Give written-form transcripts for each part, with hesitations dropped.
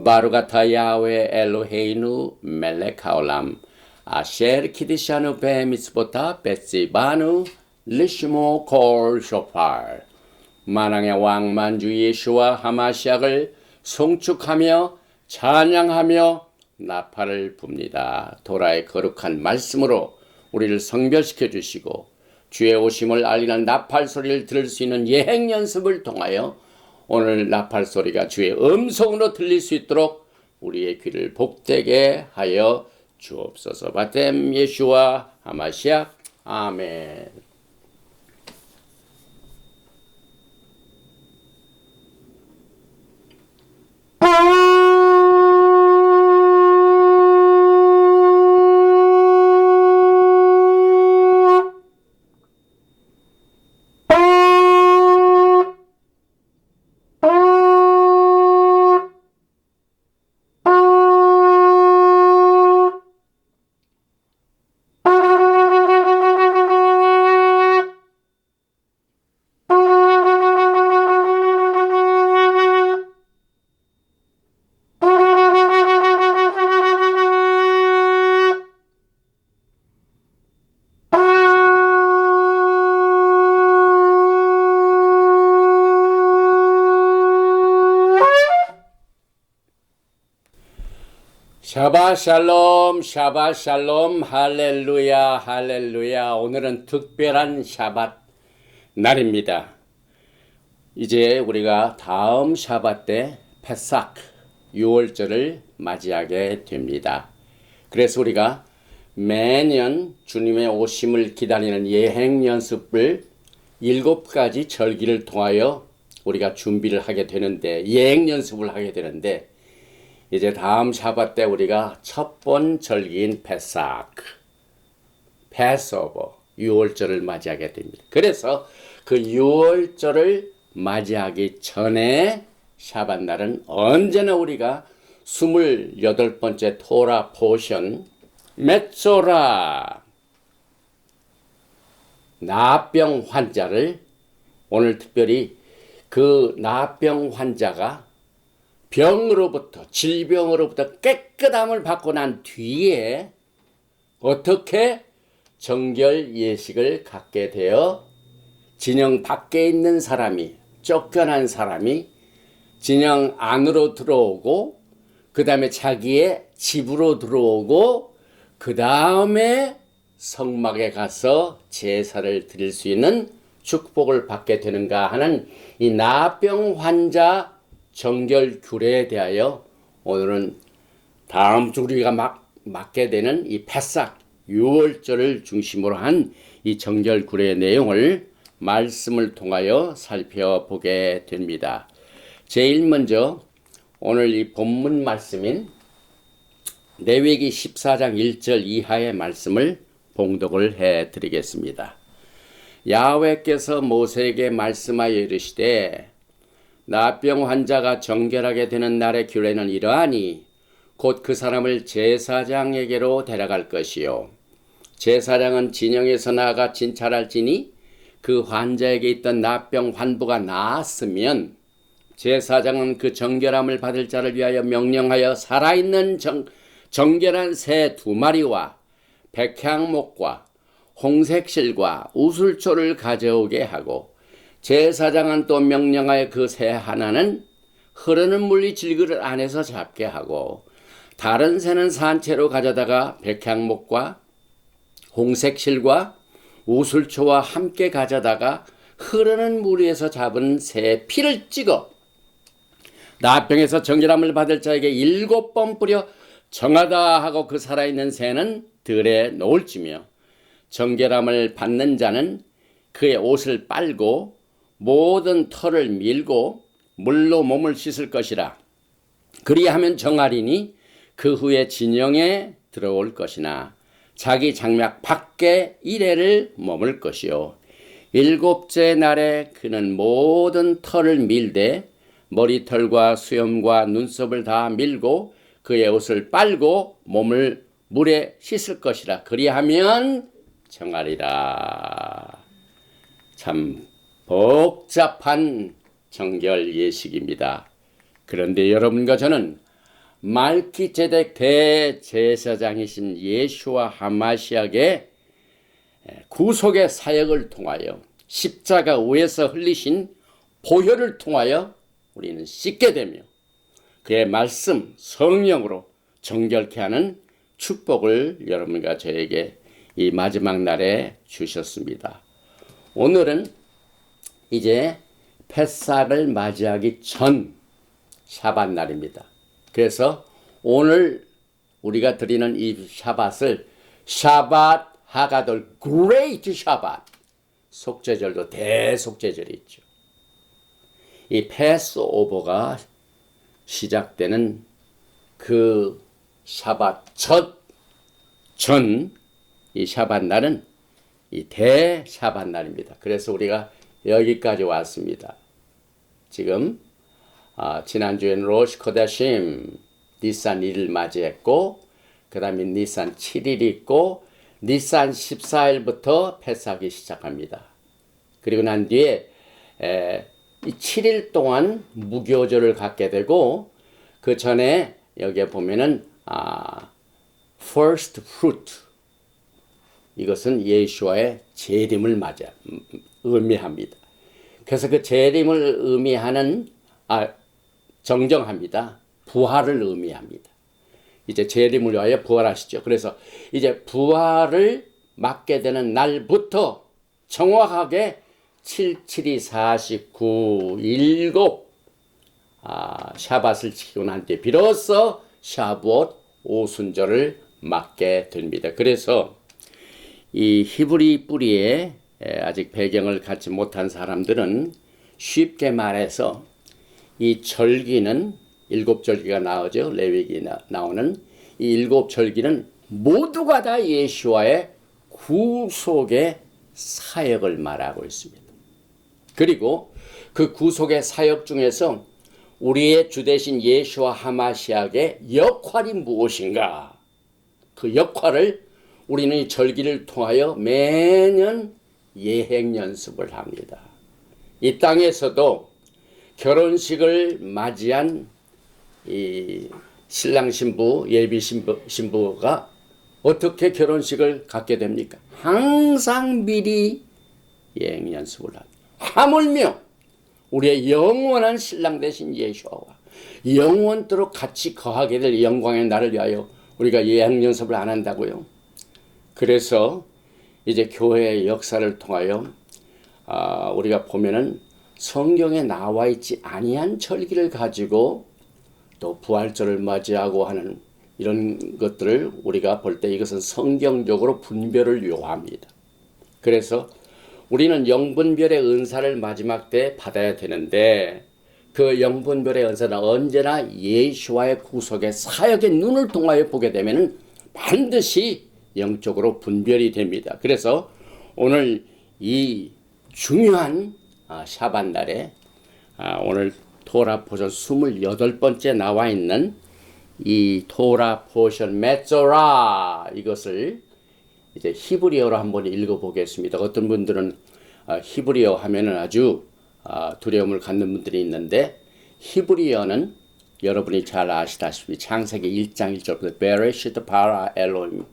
바루가타 야훼 엘로헤이누 멜렉 하올람 아셰르 키디샤누 베미스보타 베시바누 리시모 콜 쇼팔. 만왕의 왕 만주 예수와 하마시약을 송축하며 찬양하며 나팔을 붑니다. 도라의 거룩한 말씀으로 우리를 성별시켜 주시고 주의 오심을 알리는 나팔 소리를 들을 수 있는 예행 연습을 통하여 오늘 나팔 소리가 주의 음성으로 들릴 수 있도록 우리의 귀를 복되게 하여 주옵소서. 바템 예수와 하마시약. 아멘. 샤바 샬롬, 샤바 샬롬, 할렐루야, 할렐루야. 오늘은 특별한 샤밧 날입니다. 이제 우리가 다음 샤밧 때 페삭, 유월절을 맞이하게 됩니다. 그래서 우리가 매년 주님의 오심을 기다리는 예행 연습을 7가지 절기를 통하여 우리가 준비를 하게 되는데, 예행 연습을 하게 되는데, 이제 다음 샤밧 때 우리가 첫 번 절기인 패스오버, 유월절을 맞이하게 됩니다. 그래서 그 유월절을 맞이하기 전에 샤밧 날은 언제나 우리가 28번째 토라 포션 메쪼라, 나병 환자를, 오늘 특별히 그 나병 환자가 병으로부터, 질병으로부터 깨끗함을 받고 난 뒤에 어떻게 정결 예식을 갖게 되어 진영 밖에 있는 사람이, 쫓겨난 사람이 진영 안으로 들어오고, 그 다음에 자기의 집으로 들어오고, 그 다음에 성막에 가서 제사를 드릴 수 있는 축복을 받게 되는가 하는 이 나병 환자 정결 규례에 대하여 오늘은 다음 주 우리가 맞게 되는 이 패삭, 유월절을 중심으로 한 이 정결 규례의 내용을 말씀을 통하여 살펴보게 됩니다. 제일 먼저 오늘 이 본문 말씀인 레위기 14장 1절 이하의 말씀을 봉독을 해드리겠습니다. 야훼께서 모세에게 말씀하여 이르시되, 나병 환자가 정결하게 되는 날의 규례는 이러하니 곧 그 사람을 제사장에게로 데려갈 것이요, 제사장은 진영에서 나아가 진찰할지니 그 환자에게 있던 나병 환부가 나았으면 제사장은 그 정결함을 받을 자를 위하여 명령하여 살아있는 정결한 새 2마리와 백향목과 홍색실과 우슬초를 가져오게 하고, 제사장은 또 명령하여 그 새 하나는 흐르는 물이 질그릇 안에서 잡게 하고, 다른 새는 산채로 가져다가 백향목과 홍색실과 우슬초와 함께 가져다가 흐르는 물 위에서 잡은 새 피를 찍어 나병에서 정결함을 받을 자에게 7번 뿌려 정하다 하고 그 살아있는 새는 들에 놓을지며, 정결함을 받는 자는 그의 옷을 빨고 모든 털을 밀고 물로 몸을 씻을 것이라. 그리하면 정하리니 그 후에 진영에 들어올 것이나 자기 장막 밖에 이래를 머물 것이요, 7째 날에 그는 모든 털을 밀되 머리털과 수염과 눈썹을 다 밀고 그의 옷을 빨고 몸을 물에 씻을 것이라. 그리하면 정하리라. 참 복잡한 정결 예식입니다. 그런데 여러분과 저는 말기제덱 대제사장이신 예수와 하마시아의 구속의 사역을 통하여 십자가 위에서 흘리신 보혈을 통하여 우리는 씻게 되며 그의 말씀 성령으로 정결케 하는 축복을 여러분과 저에게 이 마지막 날에 주셨습니다. 오늘은 이제 패사를 맞이하기 전 샤밧 날입니다. 그래서 오늘 우리가 드리는 이 샤밧을 샤밧 하가돌 그레이트 샤밧, 속죄절도 대속죄절이 있죠. 이 패스오버가 시작되는 그 샤밧 전 이 샤밧 날은 이 대샤밧 날입니다. 그래서 우리가 여기까지 왔습니다. 지금 지난주에는 로시 코다심 니산 1일 맞이했고 그 다음에 니산 7일 있고 니산 14일부터 패스하기 시작합니다. 그리고 난 뒤에 이 7일 동안 무교절을 갖게 되고 그 전에 여기에 보면은 first fruit, 이것은 예수와의 재림을 의미합니다. 그래서 그 재림을 의미하는 정정합니다. 부활을 의미합니다. 이제 재림을 위하여 부활하시죠. 그래서 이제 부활을 맞게 되는 날부터 정확하게 7, 7이 49, 7 샤밧을 지키고 난 뒤에 비로소 샤브옷 오순절을 맞게 됩니다. 그래서 이 히브리 뿌리에 아직 배경을 갖지 못한 사람들은 쉽게 말해서 이 절기는 7절기가 나오죠. 레위기 나오는 이 7절기는 모두가 다 예수와의 구속의 사역을 말하고 있습니다. 그리고 그 구속의 사역 중에서 우리의 주 되신 예수와 하마시아의 역할이 무엇인가? 그 역할을 우리는 이 절기를 통하여 매년 예행 연습을 합니다. 이 땅에서도 결혼식을 맞이한 이 신랑 신부, 예비 신부가 어떻게 결혼식을 갖게 됩니까? 항상 미리 예행 연습을 합니다. 하물며 우리의 영원한 신랑 되신 예수와 영원토록 같이 거하게 될 영광의 날을 위하여 우리가 예행 연습을 안 한다고요? 그래서 이제 교회의 역사를 통하여 우리가 보면은 성경에 나와 있지 아니한 절기를 가지고 또 부활절을 맞이하고 하는 이런 것들을 우리가 볼 때 이것은 성경적으로 분별을 요합니다. 그래서 우리는 영분별의 은사를 마지막 때 받아야 되는데 그 영분별의 은사는 언제나 예수와의 구속의 사역의 눈을 통하여 보게 되면 반드시 영적으로 분별이 됩니다. 그래서 오늘 이 중요한 샤밧 날에 오늘 토라 포션 28번째 나와 있는 이 토라 포션 메조라, 이것을 이제 히브리어로 한번 읽어보겠습니다. 어떤 분들은 히브리어 하면은 아주 두려움을 갖는 분들이 있는데, 히브리어는 여러분이 잘 아시다시피 창세기 1장 1절부터 베레시트 바라 엘로임,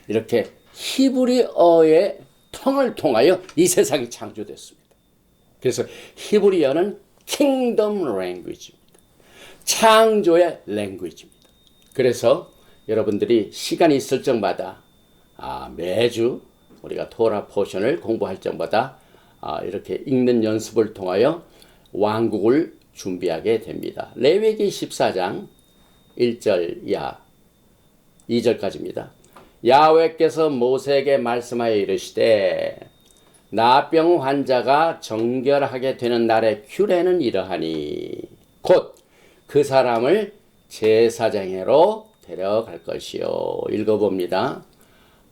이렇게 히브리어의 통을 통하여 이 세상이 창조됐습니다. 그래서 히브리어는 킹덤 랭귀지입니다. 창조의 랭귀지입니다. 그래서 여러분들이 시간이 있을 적마다 매주 우리가 토라 포션을 공부할 적마다 이렇게 읽는 연습을 통하여 왕국을 준비하게 됩니다. 레위기 14장 1절 이하 2절까지입니다. 야훼께서 모세에게 말씀하여 이르시되 나병 환자가 정결하게 되는 날의 규례는 이러하니 곧 그 사람을 제사장으로 데려갈 것이요. 읽어봅니다.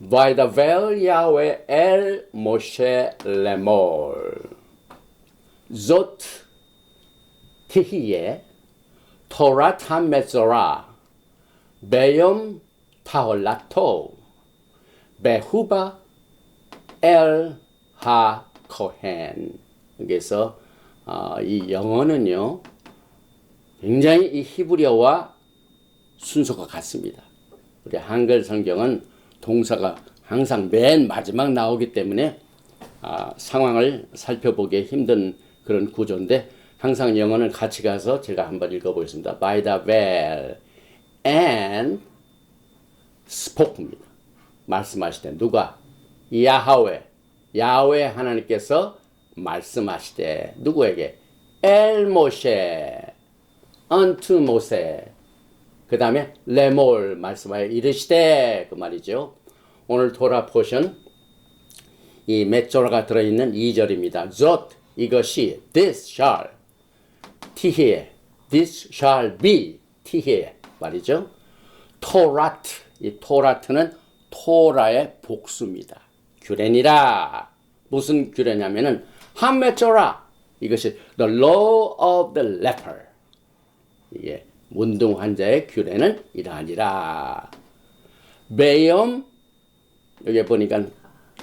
By the veil Yahweh el Moshe lemor זאת תהיה תורת המצורע ביום טהרתו בהובא 엘 하코헨. 그래서 이 영어는요 굉장히 이 히브리어와 순서가 같습니다. 우리 한글 성경은 동사가 항상 맨 마지막 나오기 때문에 상황을 살펴보기 힘든 그런 구조인데 항상 영어는 같이 가서 제가 한번 읽어보겠습니다. By the well and spoke입니다. 말씀하시되 누가? 야훼 하나님께서 말씀하시되 누구에게? 엘 모세 unto 모세 그 다음에 레몰 말씀하여 이르시되 그 말이죠. 오늘 토라 포션 이 메조라가 들어있는 2절입니다. Zot 이것이 this shall 티히에 this shall be 티히에 말이죠. 토라트 이 토라트는 토라의 복수입니다. 규례니라 무슨 규례냐면은 한메조라 이것이 the law of the leper 이게 문둥 환자의 규례는 이러하니라. 베염 여기 보니까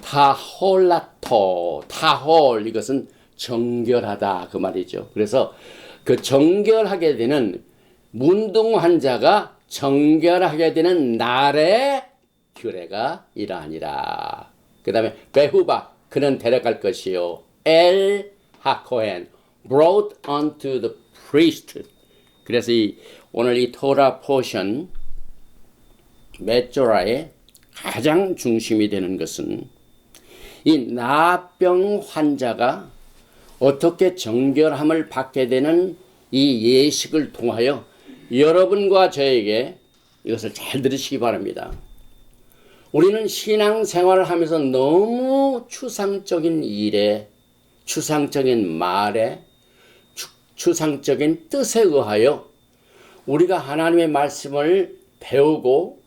타홀라토 타홀 이것은 정결하다 그 말이죠. 그래서 그 정결하게 되는 문둥 환자가 정결하게 되는 날의 규례가 이러하니라. 그 다음에 베후바 그는 데려갈 것이요 엘 하코헨 brought unto the priest. 그래서 오늘 이 토라 포션 메조라의 가장 중심이 되는 것은 이 나병 환자가 어떻게 정결함을 받게 되는 이 예식을 통하여 여러분과 저에게 이것을 잘 들으시기 바랍니다. 우리는 신앙생활을 하면서 너무 추상적인 일에 추상적인 말에 추상적인 뜻에 의하여 우리가 하나님의 말씀을 배우고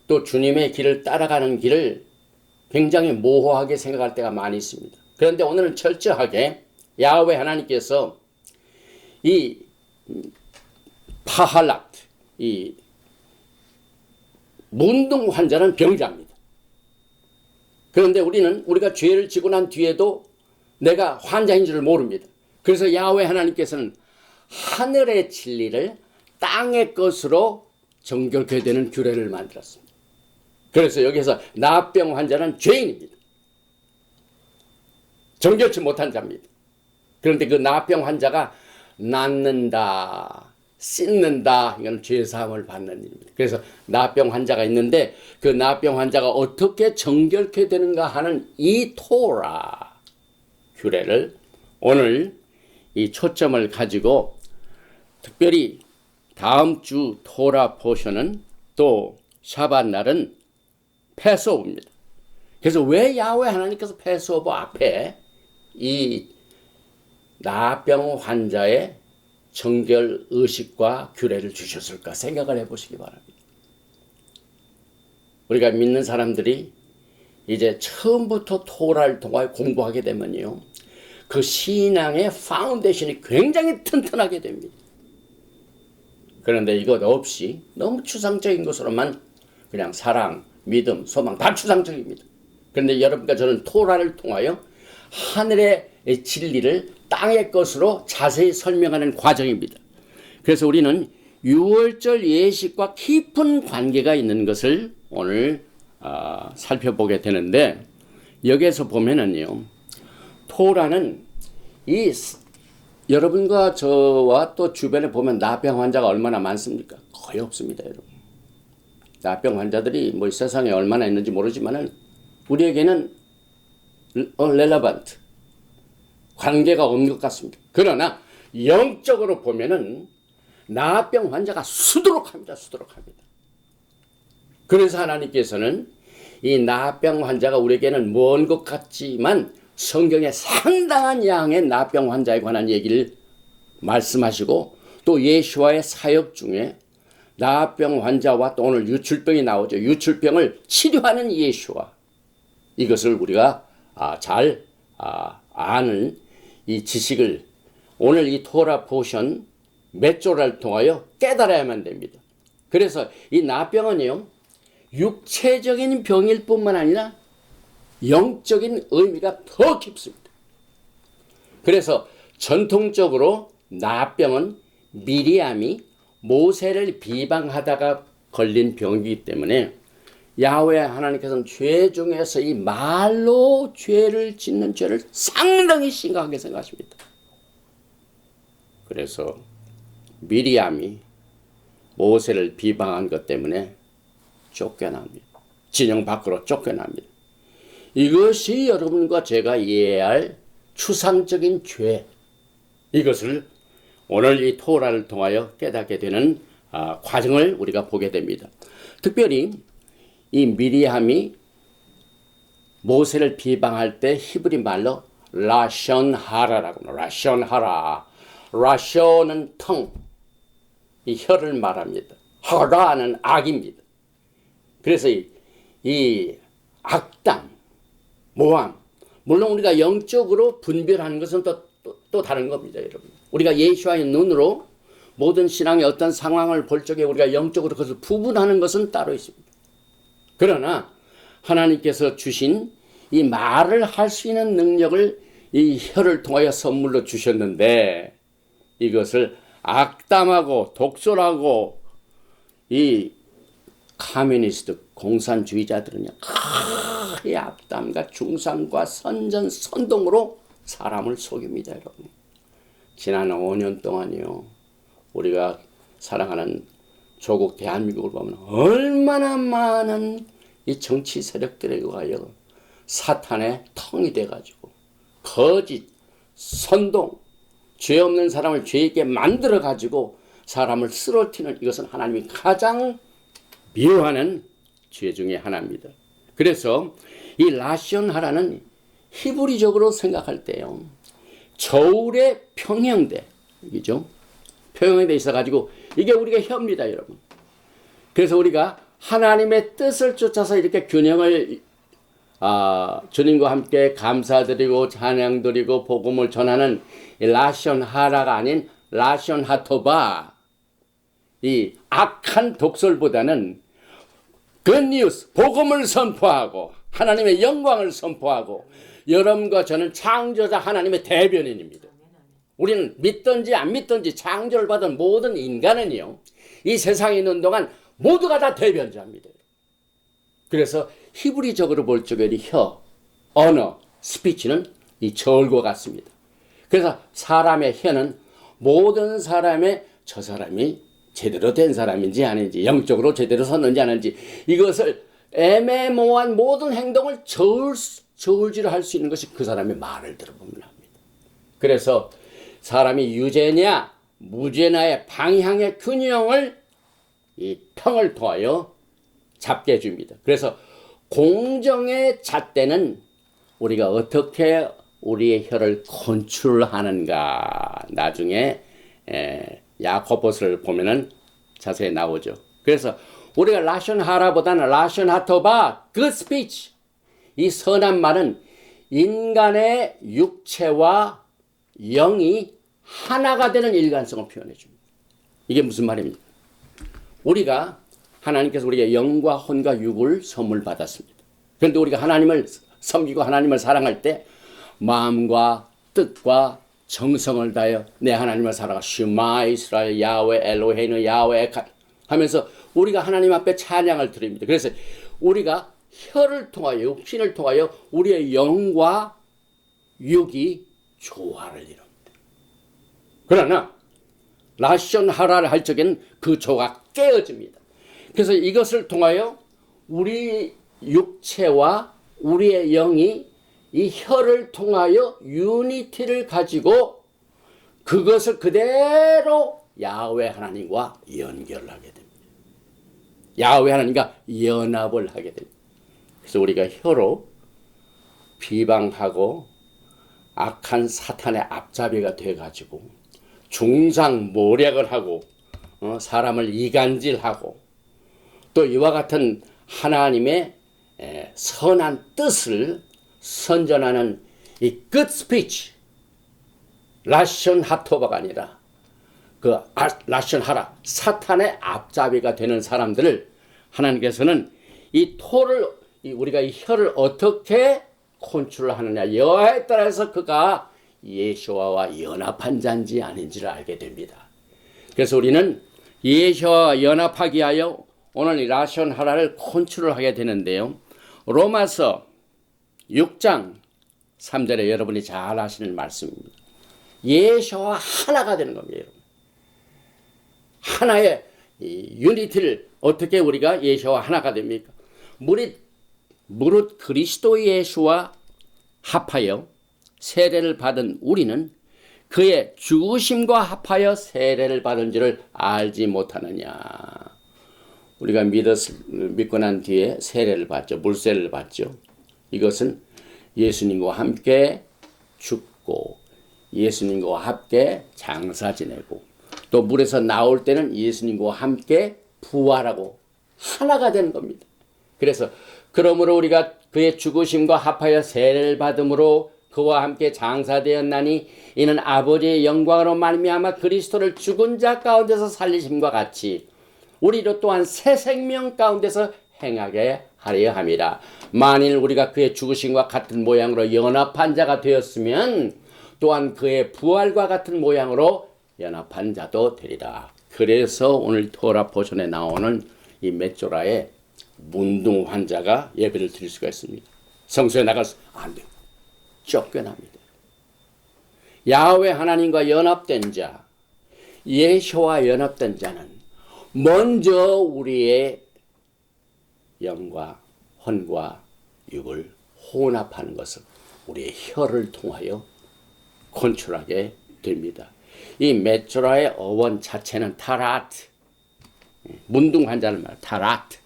또 주님의 길을 따라가는 길을 굉장히 모호하게 생각할 때가 많이 있습니다. 그런데 오늘은 철저하게 야훼 하나님께서 이 파할락트 이 문둥 환자는 병자입니다. 그런데 우리가 죄를 지고 난 뒤에도 내가 환자인 줄 모릅니다. 그래서 야훼 하나님께서는 하늘의 진리를 땅의 것으로 정결케 되는 규례를 만들었습니다. 그래서 여기서 나병 환자는 죄인입니다. 정결치 못한 자입니다. 그런데 그 나병 환자가 낫는다, 씻는다, 이건 죄사함을 받는 일입니다. 그래서 나병 환자가 있는데 그 나병 환자가 어떻게 정결케 되는가 하는 이 토라 규례를 오늘 이 초점을 가지고 특별히 다음 주 토라 포션은 또 샤밧 날은 패스오브입니다. 그래서 왜 야훼 하나님께서 패스오브 앞에 이 나병 환자의 정결 의식과 규례를 주셨을까 생각을 해보시기 바랍니다. 우리가 믿는 사람들이 이제 처음부터 토라를 통하여 공부하게 되면요, 그 신앙의 파운데이션이 굉장히 튼튼하게 됩니다. 그런데 이것 없이 너무 추상적인 것으로만 그냥 사랑, 믿음, 소망 다 추상적입니다. 그런데 여러분과 저는 토라를 통하여 하늘의 진리를 땅의 것으로 자세히 설명하는 과정입니다. 그래서 우리는 유월절 예식과 깊은 관계가 있는 것을 오늘 살펴보게 되는데 여기에서 보면은요, 토라는 여러분과 저와 또 주변에 보면 나병 환자가 얼마나 많습니까? 거의 없습니다, 여러분. 나병 환자들이 뭐 세상에 얼마나 있는지 모르지만은 우리에게는 relevant 관계가 없는 것 같습니다. 그러나 영적으로 보면은 나병 환자가 수두룩합니다. 그래서 하나님께서는 이 나병 환자가 우리에게는 먼 것 같지만 성경에 상당한 양의 나병 환자에 관한 얘기를 말씀하시고 또 예수와의 사역 중에 나병 환자와 또 오늘 유출병이 나오죠. 유출병을 치료하는 예수와 이것을 우리가 잘 아는 이 지식을 오늘 이 토라 포션 메조라를 통하여 깨달아야만 됩니다. 그래서 이 나병은요, 육체적인 병일 뿐만 아니라 영적인 의미가 더 깊습니다. 그래서 전통적으로 나병은 미리암이 모세를 비방하다가 걸린 병이기 때문에 야훼 하나님께서는 죄 중에서 이 말로 죄를 짓는 죄를 상당히 심각하게 생각하십니다. 그래서 미리암이 모세를 비방한 것 때문에 쫓겨납니다. 진영 밖으로 쫓겨납니다. 이것이 여러분과 제가 이해해야 할 추상적인 죄, 이것을 오늘 이 토라를 통하여 깨닫게 되는 과정을 우리가 보게 됩니다. 특별히 이 미리암이 모세를 비방할 때 히브리 말로 라션하라라고 합니다. 라션하라. 라션은 텅, 이 혀를 말합니다. 하라는 악입니다. 그래서 이 악담, 모함, 물론 우리가 영적으로 분별하는 것은 또 다른 겁니다, 여러분. 우리가 예수와의 눈으로 모든 신앙의 어떤 상황을 볼 적에 우리가 영적으로 그것을 구분하는 것은 따로 있습니다. 그러나 하나님께서 주신 이 말을 할 수 있는 능력을 이 혀를 통하여 선물로 주셨는데, 이것을 악담하고 독설하고 이 카미니스트 공산주의자들은요, 이 악담과 중상과 선전선동으로 사람을 속입니다, 여러분. 지난 5년 동안이요, 우리가 사랑하는 조국 대한민국을 보면 얼마나 많은 이 정치 세력들에 의하여 사탄의 텅이 돼가지고 거짓, 선동, 죄 없는 사람을 죄 있게 만들어가지고 사람을 쓰러뜨리는, 이것은 하나님이 가장 미워하는 죄 중에 하나입니다. 그래서 이 라션하라는 히브리적으로 생각할 때요, 저울의 평형대, 이죠? 평형대 있어가지고 이게 우리가 혀입니다, 여러분. 그래서 우리가 하나님의 뜻을 쫓아서 이렇게 균형을 주님과 함께 감사드리고 찬양드리고 복음을 전하는 라션하라가 아닌 라션하토바, 이 악한 독설보다는 굿뉴스, 복음을 선포하고 하나님의 영광을 선포하고, 여러분과 저는 창조자 하나님의 대변인입니다. 우리는 믿든지 안 믿든지 창조를 받은 모든 인간은요, 이 세상에 있는 동안 모두가 다 대변자입니다. 그래서 히브리적으로 볼 적에 혀, 언어, 스피치는 이 저울과 같습니다. 그래서 사람의 혀는 모든 사람의, 저 사람이 제대로 된 사람인지 아닌지, 영적으로 제대로 섰는지 아닌지, 이것을 애매모호한 모든 행동을 저울질을 할 수 있는 것이 그 사람의 말을 들어보면 합니다. 그래서 사람이 유죄냐 무죄냐의 방향의 균형을 이 평을 통하여 잡게 해줍니다. 그래서 공정의 잣대는 우리가 어떻게 우리의 혀를 컨트롤하는가, 나중에 야고보서를 보면은 자세히 나오죠. 그래서 우리가 라션하라보다는 라션하토바, good speech, 이 선한 말은 인간의 육체와 영이 하나가 되는 일관성을 표현해 줍니다. 이게 무슨 말입니까? 우리가, 하나님께서 우리에게 영과 혼과 육을 선물 받았습니다. 그런데 우리가 하나님을 섬기고 하나님을 사랑할 때 마음과 뜻과 정성을 다하여 내 하나님을 사랑하, 슈마 이스라엘 야훼 엘로헤inu 야훼 하면서 우리가 하나님 앞에 찬양을 드립니다. 그래서 우리가 혀를 통하여, 육신을 통하여 우리의 영과 육이 조화를 이룹니다. 그러나 라션하라를 할 적에는 그 조가 깨어집니다. 그래서 이것을 통하여 우리 육체와 우리의 영이 이 혀를 통하여 유니티를 가지고 그것을 그대로 야훼 하나님과 연결하게 됩니다. 야훼 하나님과 연합을 하게 됩니다. 그래서 우리가 혀로 비방하고 악한 사탄의 앞잡이가 돼가지고 중상모략을 하고 사람을 이간질하고 또 이와 같은 하나님의 선한 뜻을 선전하는 이 good speech, 라션하토바가 아니라 그 라션하라, 사탄의 앞잡이가 되는 사람들을 하나님께서는 이 토를, 우리가 이 혀를 어떻게 컨트롤하느냐, 여하에 따라서 그가 예수와와 연합한 자인지 아닌지를 알게 됩니다. 그래서 우리는 예수와 연합하기 위하여 오늘 이 라시온 하나를 컨트롤 하게 되는데요. 로마서 6장 3절에 여러분이 잘 아시는 말씀입니다. 예수와 하나가 되는 겁니다. 여러분. 하나의 이 유니티를 어떻게 우리가 예수와 하나가 됩니까? 무릇 그리스도 예수와 합하여 세례를 받은 우리는 그의 죽으심과 합하여 세례를 받은 줄을 알지 못하느냐. 우리가 믿고 난 뒤에 세례를 받죠. 물세례를 받죠. 이것은 예수님과 함께 죽고 예수님과 함께 장사 지내고 또 물에서 나올 때는 예수님과 함께 부활하고 하나가 되는 겁니다. 그래서 그러므로 우리가 그의 죽으심과 합하여 세례를 받음으로 그와 함께 장사되었나니 이는 아버지의 영광으로 말미암아 그리스도를 죽은 자 가운데서 살리심과 같이 우리로 또한 새 생명 가운데서 행하게 하려 함이라. 만일 우리가 그의 죽으심과 같은 모양으로 연합한 자가 되었으면 또한 그의 부활과 같은 모양으로 연합한 자도 되리라. 그래서 오늘 토라 포션에 나오는 이 메조라의 문둥 환자가 예배를 드릴 수가 있습니다. 성소에 나가서 안 돼요. 쫓겨납니다. 야훼 하나님과 연합된 자, 예수와 연합된 자는 먼저 우리의 영과 혼과 육을 혼합하는 것을 우리의 혀를 통하여 컨트롤하게 됩니다. 이 메조라의 어원 자체는 타라트, 문둥 환자는 말 자라트.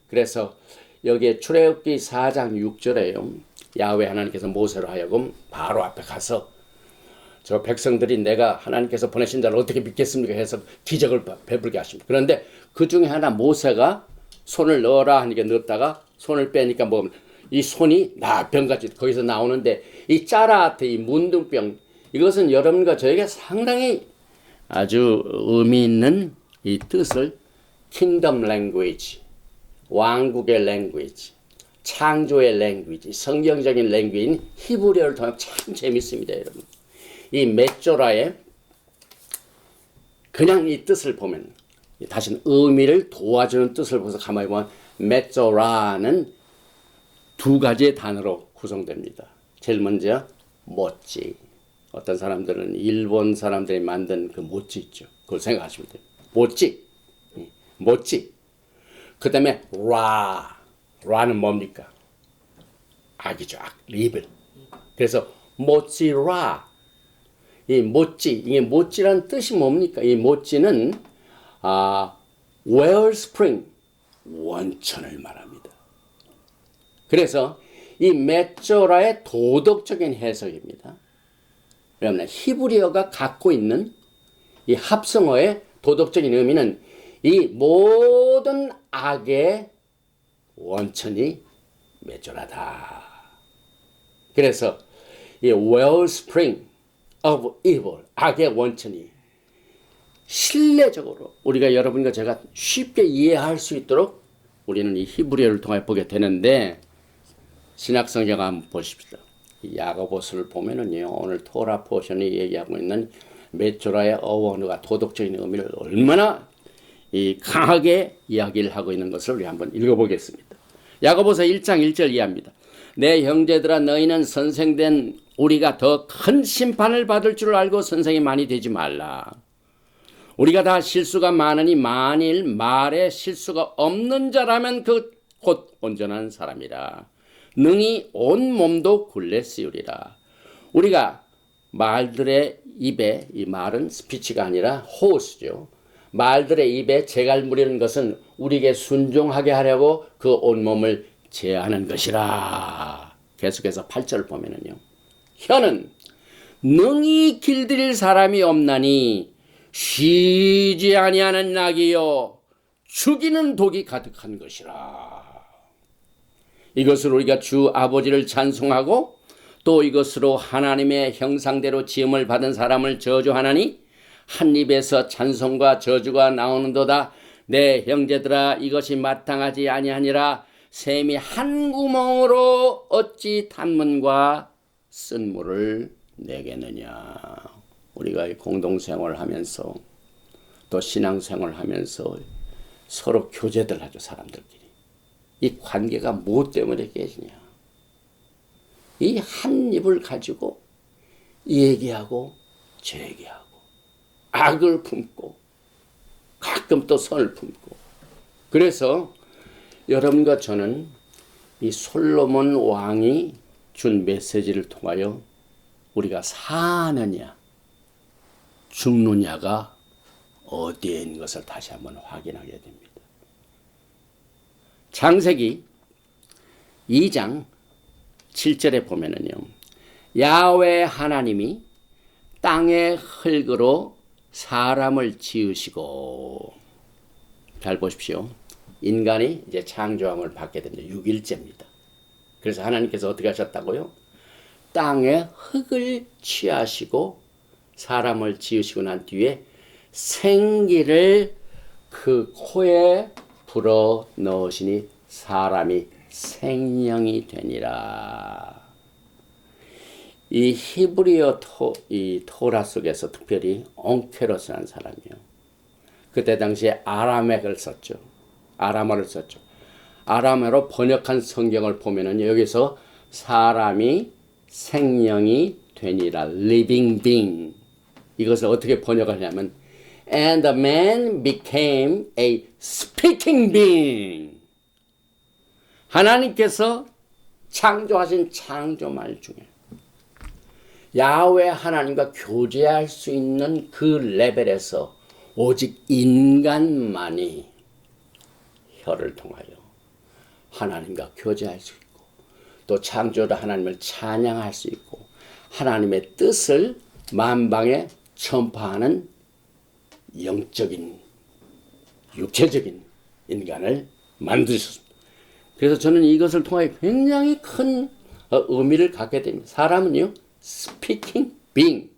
그래서 여기에 출애굽기 4장 6절에요. 야훼 하나님께서 모세로 하여금 바로 앞에 가서 저 백성들이 내가 하나님께서 보내신 자를 어떻게 믿겠습니까? 해서 기적을 베풀게 하십니다. 그런데 그 중에 하나 모세가 손을 넣어라 하니까 넣었다가 손을 빼니까 뭐 이 손이 나병같이 거기서 나오는데 이 짜라트, 이 문둥병, 이것은 여러분과 저에게 상당히 아주 의미 있는 이 뜻을 킹덤 랭귀지, 왕국의 랭귀지, 창조의 랭귀지, 성경적인 랭귀지인 히브리어를 통해 참 재밌습니다, 여러분. 이 메조라의 그냥 이 뜻을 보면 다시는 의미를 도와주는 뜻을 보면서 가만히 보면 메조라는 두 가지의 단어로 구성됩니다. 제일 먼저 모찌. 어떤 사람들은 일본 사람들이 만든 그 모찌 있죠. 그걸 생각하시면 돼요. 모찌. 그 다음에 라는 뭡니까? 악이죠. 리블. 그래서 모찌라. 이 이게 모찌라는 뜻이 뭡니까? 이 모찌는 wellspring, 원천을 말합니다. 그래서 이 메조라의 도덕적인 해석입니다. 왜냐하면 히브리어가 갖고 있는 이 합성어의 도덕적인 의미는 이 모든 악의 원천이 메조라다. 그래서 이 wellspring of evil, 악의 원천이 신뢰적으로 우리가 여러분과 제가 쉽게 이해할 수 있도록 우리는 이 히브리어를 통해 보게 되는데 신약성경 한번 보십시오. 야고보서를 보면은요, 오늘 토라 포션이 얘기하고 있는 메조라의 어원과 도덕적인 의미를 얼마나 이 강하게 이야기를 하고 있는 것을 우리 한번 읽어보겠습니다. 야고보서 1장 1절 이해합니다. 내 형제들아 너희는 선생된 우리가 더 큰 심판을 받을 줄 알고 선생이 많이 되지 말라. 우리가 다 실수가 많으니 만일 말에 실수가 없는 자라면 그 곧 온전한 사람이라. 능히 온 몸도 굴레 씌우리라. 우리가 말들의 입에, 이 말은 스피치가 아니라 호스죠. 말들의 입에 재갈 무리는 것은 우리에게 순종하게 하려고 그 온몸을 제하는 것이라. 계속해서 8절 보면은요. 혀는 능히 길들일 사람이 없나니 쉬지 아니하는 낙이요 죽이는 독이 가득한 것이라. 이것으로 우리가 주 아버지를 찬송하고 또 이것으로 하나님의 형상대로 지음을 받은 사람을 저주하나니 한 입에서 찬송과 저주가 나오는도다. 내 형제들아 이것이 마땅하지 아니하니라. 샘이 한 구멍으로 어찌 단문과 쓴물을 내겠느냐. 우리가 공동생활을 하면서 또 신앙생활을 하면서 서로 교제들 하죠. 사람들끼리. 이 관계가 무엇 때문에 깨지냐. 이 한 입을 가지고 이 얘기하고 저 얘기하고 악을 품고 가끔 또 선을 품고. 그래서 여러분과 저는 이 솔로몬 왕이 준 메시지를 통하여 우리가 사느냐 죽느냐가 어디에 있는 것을 다시 한번 확인하게 됩니다. 창세기 2장 7절에 보면은요, 야훼 하나님이 땅의 흙으로 사람을 지으시고, 잘 보십시오. 인간이 이제 창조함을 받게 됩니다. 6일째입니다. 그래서 하나님께서 어떻게 하셨다고요? 땅에 흙을 취하시고 사람을 지으시고 난 뒤에 생기를 그 코에 불어 넣으시니 사람이 생명이 되니라. 이 히브리어 이 토라 속에서 특별히 옹케로스라는 사람이요. 그때 당시에 아람어를 썼죠. 아람어를 썼죠. 아람어로 번역한 성경을 보면은 여기서 사람이 생명이 되니라. living being. 이것을 어떻게 번역하냐면 and the man became a speaking being. 하나님께서 창조하신 창조말 중에 야훼 하나님과 교제할 수 있는 그 레벨에서 오직 인간만이 혀를 통하여 하나님과 교제할 수 있고 또 창조자 하나님을 찬양할 수 있고 하나님의 뜻을 만방에 전파하는 영적인 육체적인 인간을 만드셨습니다. 그래서 저는 이것을 통하여 굉장히 큰 의미를 갖게 됩니다. 사람은요, speaking being.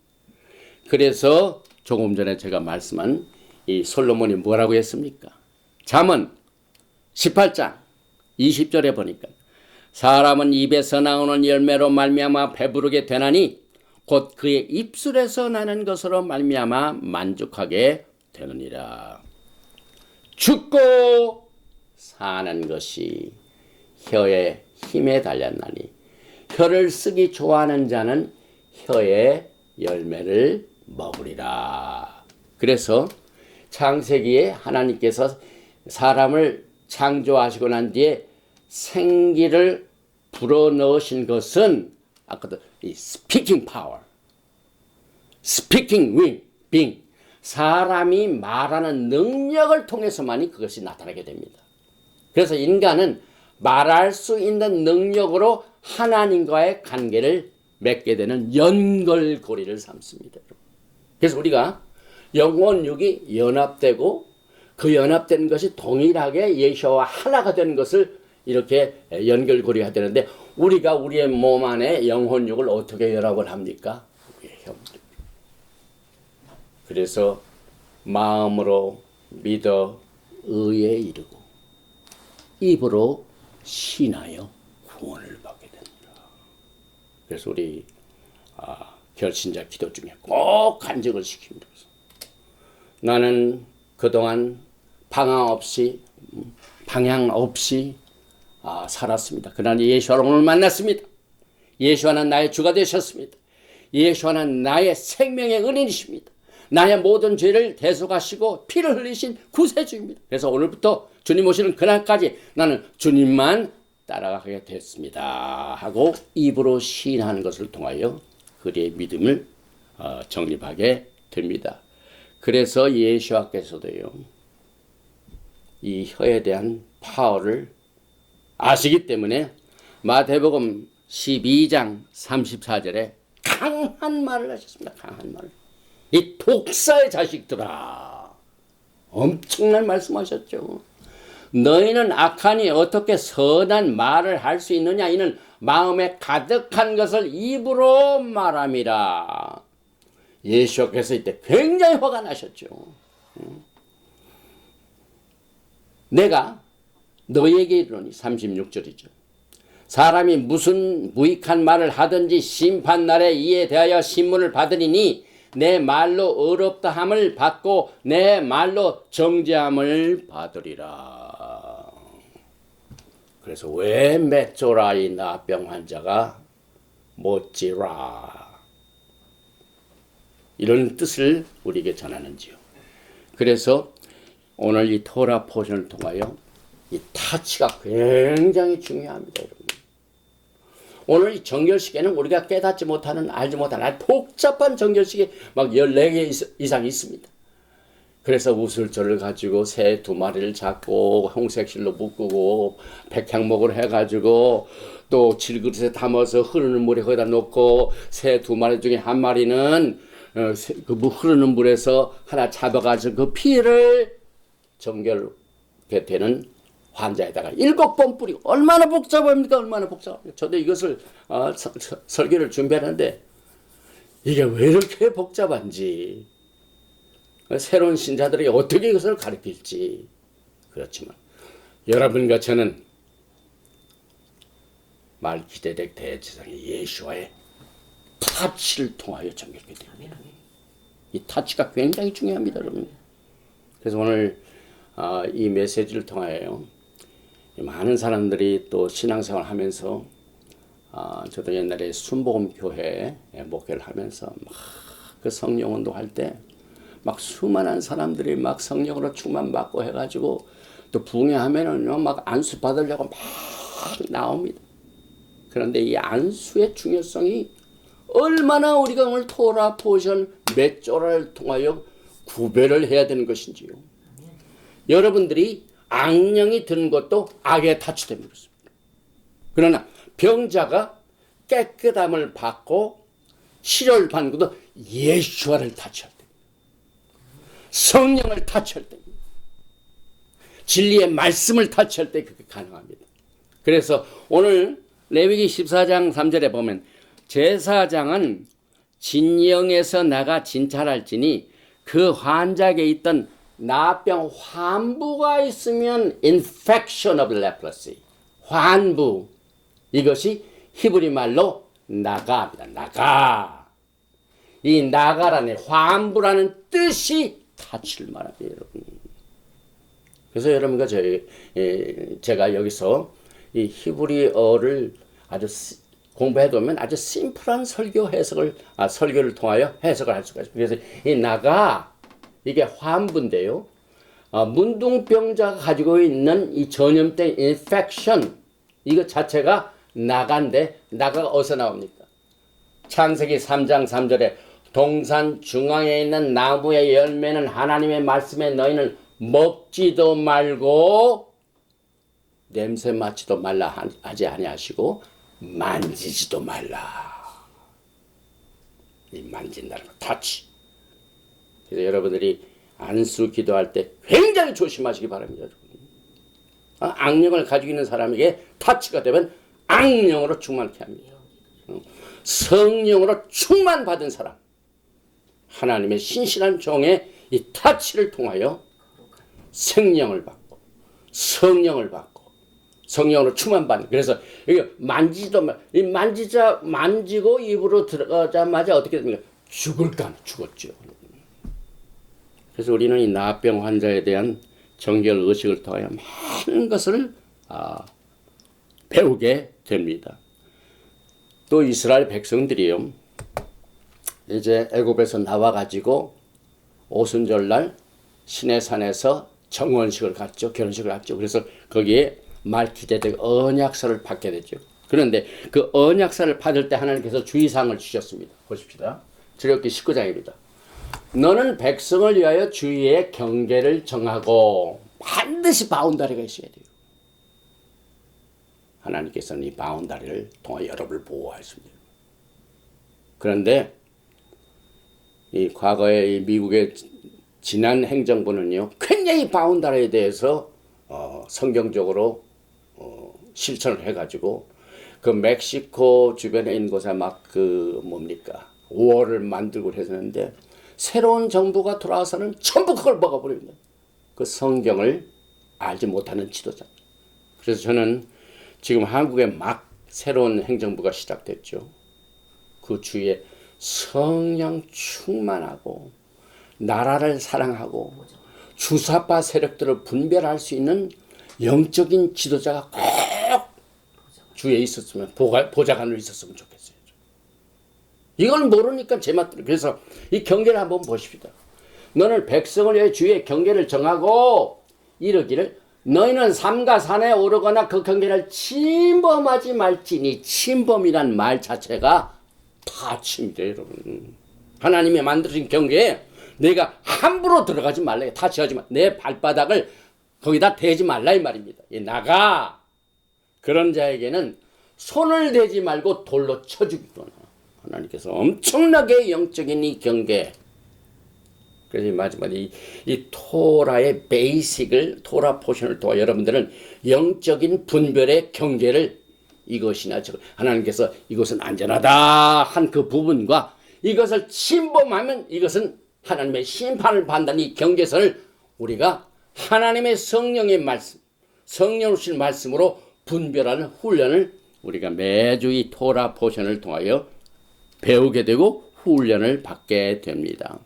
그래서 조금 전에 제가 말씀한 이 솔로몬이 뭐라고 했습니까? 잠언 18장 20절에 보니까 사람은 입에서 나오는 열매로 말미암아 배부르게 되나니 곧 그의 입술에서 나는 것으로 말미암아 만족하게 되느니라. 죽고 사는 것이 혀의 힘에 달렸나니 혀를 쓰기 좋아하는 자는 혀의 열매를 먹으리라. 그래서 창세기에 하나님께서 사람을 창조하시고 난 뒤에 생기를 불어넣으신 것은 아까도 이 speaking power, speaking being, 사람이 말하는 능력을 통해서만이 그것이 나타나게 됩니다. 그래서 인간은 말할 수 있는 능력으로 하나님과의 관계를 맺게 되는 연결고리를 삼습니다. 그래서 우리가 영혼육이 연합되고 그 연합된 것이 동일하게 예수와 하나가 되는 것을 이렇게 연결고리가 되는데 우리가 우리의 몸 안에 영혼육을 어떻게 연합을 합니까? 그래서 마음으로 믿어 의에 이르고 입으로 신하여 구원을 받게 됩니다. 그래서 우리 결신자 기도 중에 꼭 간증을 시킵니다. 나는 그동안 방향 없이 살았습니다. 그러나 예수와 오늘 만났습니다. 예수와는 나의 주가 되셨습니다. 예수와는 나의 생명의 은인이십니다. 나의 모든 죄를 대속하시고 피를 흘리신 구세주입니다. 그래서 오늘부터 주님 오시는 그날까지 나는 주님만 따라가게 됐습니다 하고 입으로 시인하는 것을 통하여 그의 믿음을 정립하게 됩니다. 그래서 예수와께서도요, 이 혀에 대한 파워를 아시기 때문에 마태복음 12장 34절에 강한 말을 하셨습니다. 강한 말을. 이 독사의 자식들아, 엄청난 말씀하셨죠. 너희는 악하니 어떻게 선한 말을 할 수 있느냐? 이는 마음에 가득한 것을 입으로 말함이라. 예수께서 이때 굉장히 화가 나셨죠. 내가 너희에게 이르노니 36절이죠. 사람이 무슨 무익한 말을 하든지 심판날에 이에 대하여 신문을 받으리니 내 말로 어렵다 함을 받고 내 말로 정죄함을 받으리라. 그래서 왜 맺조라 이 나병 환자가 못지라 이런 뜻을 우리에게 전하는지요. 그래서 오늘 이 토라 포션을 통하여 이 타치가 굉장히 중요합니다, 여러분. 오늘 이 정결식에는 우리가 깨닫지 못하는, 알지 못하는 아주 복잡한 정결식이 막 14개 이상 있습니다. 그래서 우슬초를 가지고 새 2마리를 잡고 홍색실로 묶고 백향목을 해가지고 또 질그릇에 담아서 흐르는 물에 거기다 놓고 새 2마리 중에 1마리는 그 흐르는 물에서 하나 잡아가지고 그 피를 정결게 되는 환자에다가 7번 뿌리고 얼마나 복잡합니까? 얼마나 복잡합니까? 저도 이것을 설교를 준비하는데 이게 왜 이렇게 복잡한지 새로운 신자들이 어떻게 이것을 가르칠지 그렇지만 여러분과 저는 말기대덱 대제사장의 예수와의 타치를 통하여 정결게 됩니다. 이 타치가 굉장히 중요합니다, 여러분. 그래서 오늘 이 메시지를 통하여 많은 사람들이 또 신앙생활 하면서 저도 옛날에 순복음교회 목회를 하면서 막 그 성령운동 할 때 막 수많은 사람들이 막 성령으로 충만받고 해가지고 또 부흥회하면은 막 안수 받으려고 막 나옵니다. 그런데 이 안수의 중요성이 얼마나 우리가 오늘 토라 포션 맺조라를 통하여 구별을 해야 되는 것인지요. 여러분들이 악령이 드는 것도 악의 타치 때문에 그렇습니다. 그러나 병자가 깨끗함을 받고 치료를 받는 것도 예수와를 타치할 때, 성령을 타치할 때, 진리의 말씀을 타치할 때 그게 가능합니다. 그래서 오늘 레위기 14장 3절에 보면 제사장은 진영에서 나가 진찰할지니 그 환자에게 있던 나병 환부가 있으면 infection of leprosy, 환부, 이것이 히브리 말로 나가입니다. 나가. 이 나가라는 환부라는 뜻이 타치를 말합니다, 여러분. 그래서 여러분과 제가 여기서 이 히브리어를 아주 공부해두면 아주 심플한 설교 해석을 설교를 통하여 해석을 할 수가 있습니다. 그래서 이 나가 이게 환부인데요. 문둥병자가 가지고 있는 이 전염된 인펙션 이거 자체가 나가인데 나가가 어디서 나옵니까? 창세기 3장 3절에 동산 중앙에 있는 나무의 열매는 하나님의 말씀에 너희는 먹지도 말고 냄새 맡지도 말라 하지 아니하시고 만지지도 말라. 이 만진다는 거 타치. 그래서 여러분들이 안수 기도할 때 굉장히 조심하시기 바랍니다. 악령을 가지고 있는 사람에게 타치가 되면 악령으로 충만케 합니다. 성령으로 충만받은 사람, 하나님의 신실한 종의 이 타치를 통하여 생명을 받고 성령을 받고 성령으로 충만받는. 그래서 이게 만지고 입으로 들어가자마자 어떻게 됩니까? 죽을까? 죽었죠. 그래서 우리는 이 나병 환자에 대한 정결 의식을 통하여 많은 것을 배우게 됩니다. 또 이스라엘 백성들이요, 이제 애굽에서 나와가지고 오순절날 시내산에서 정원식을 갔죠. 결혼식을 갔죠. 그래서 거기에 말기대덱 언약서를 받게 됐죠. 그런데 그 언약서를 받을 때 하나님께서 주의사항을 주셨습니다. 보십시다. 출애굽기 19장입니다. 너는 백성을 위하여 주위에 경계를 정하고 반드시 바운다리가 있어야 돼요. 하나님께서는 이 바운다리를 통해 여러분을 보호하십니다. 그런데 이 과거에 이 미국의 지난 행정부는요, 굉장히 바운다리에 대해서 성경적으로 실천을 해가지고 그 멕시코 주변에 있는 곳에 막 그 뭡니까 월을 만들고 했었는데 새로운 정부가 돌아와서는 전부 그걸 먹어버립니다. 그 성경을 알지 못하는 지도자. 그래서 저는 지금 한국에 막 새로운 행정부가 시작됐죠. 그 주위에 성령 충만하고 나라를 사랑하고 주사파 세력들을 분별할 수 있는 영적인 지도자가 꼭 주위에 있었으면 보좌관으로 있었으면 좋겠어요. 이걸 모르니까 제맛대로. 그래서 이 경계를 한번 보십시다. 너는 백성을 위해 주의 경계를 정하고 이르기를 너희는 삼가 산에 오르거나 그 경계를 침범하지 말지니. 침범이란 말 자체가 타치입니다, 여러분. 하나님이 만드신 경계에 내가 함부로 들어가지 말라. 타치하지 마. 내 발바닥을 거기다 대지 말라 이 말입니다. 나가. 그런 자에게는 손을 대지 말고 돌로 쳐 죽이거나. 하나님께서 엄청나게 영적인 이 경계. 그래서 마지막에 이 토라의 베이직을, 토라 포션을 통해 여러분들은 영적인 분별의 경계를 이것이나 저것, 하나님께서 이것은 안전하다 한 그 부분과 이것을 침범하면 이것은 하나님의 심판을 받는 이 경계선을 우리가 하나님의 성령의 말씀, 성령 주신 말씀으로 분별하는 훈련을 우리가 매주 이 토라 포션을 통하여 배우게 되고 훈련을 받게 됩니다.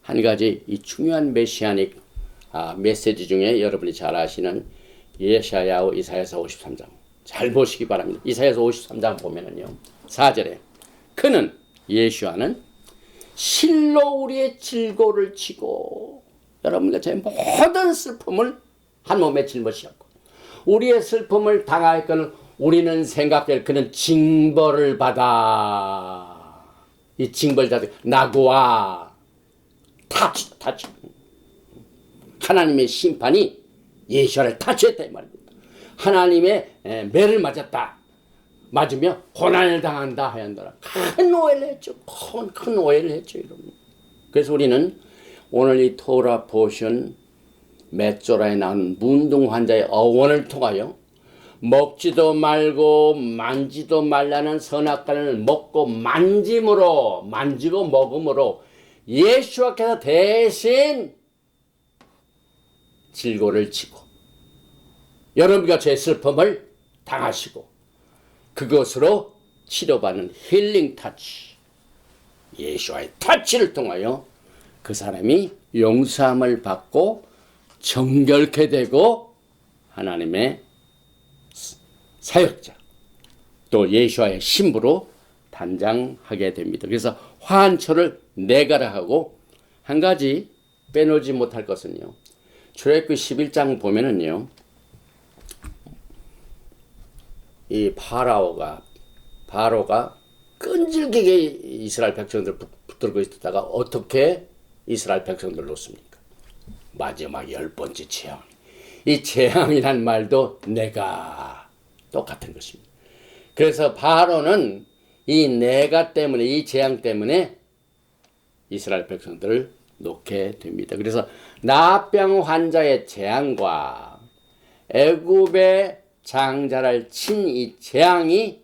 한 가지 이 중요한 메시아닉 메시지 중에 여러분이 잘 아시는 예샤야hu 이사야서 53장 잘 보시기 바랍니다. 이사야서 53장 보면은요 4절에 그는 예수와는 실로 우리의 질고를 치고 여러분과 제 모든 슬픔을 한 몸에 짊어지셨고 우리의 슬픔을 당하였거늘 우리는 생각될 그는 징벌을 받아. 이 징벌 자들 나고와 타치 하나님의 심판이 예수를 타치했다 이 말입니다. 하나님의 매를 맞았다. 맞으며 고난을 당한다 하였더라. 큰 오해를 했죠. 큰 오해를 했죠. 여러분. 그래서 우리는 오늘 이 토라 포션 메조라에 나온 문둥 환자의 어원을 통하여 먹지도 말고 만지도 말라는 선악과를 먹고 만지고 먹음으로 예수께서 대신 질고를 치고 여러분과 제 슬픔을 당하시고 그것으로 치료받는 힐링 타치, 예수와의 타치를 통하여 그 사람이 용서함을 받고 정결케 되고 하나님의 사역자 또 예수와의 신부로 단장하게 됩니다. 그래서 화환초를 내가라 하고 한 가지 빼놓지 못할 것은요. 출애굽기 11장 보면은요. 이 바로가 끈질기게 이스라엘 백성들을 붙들고 있다가 어떻게 이스라엘 백성들을 놓습니까? 마지막 10번째 재앙. 이 재앙이란 말도 내가 똑같은 것입니다. 그래서 바로는 이 내가 때문에 이 재앙 때문에 이스라엘 백성들을 놓게 됩니다. 그래서 나병 환자의 재앙과 애굽의 장자를 친 이 재앙이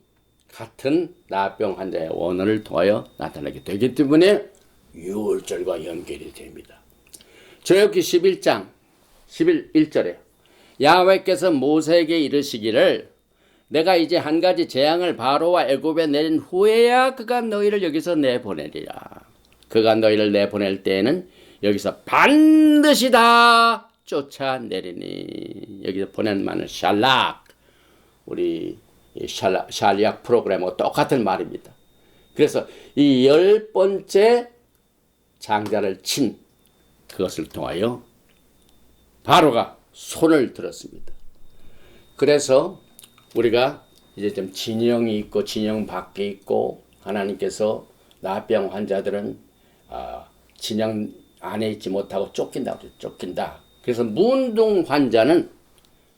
같은 나병 환자의 원언을 통하여 나타나게 되기 때문에 유월절과 연결이 됩니다. 출애굽기 11장 11절에 야훼께서 모세에게 이르시기를 내가 이제 한 가지 재앙을 바로와 애굽에 내린 후에야 그가 너희를 여기서 내보내리라. 그가 너희를 내보낼 때에는 여기서 반드시 다 쫓아내리니. 여기서 보낸 말은 샬락, 우리 샬리악 프로그램하고 똑같은 말입니다. 그래서 이 10번째 장자를 친 그것을 통하여 바로가 손을 들었습니다. 그래서 우리가 이제 좀 진영이 있고 진영 밖에 있고 하나님께서 나병 환자들은 진영 안에 있지 못하고 쫓긴다. 그래서 문둥 환자는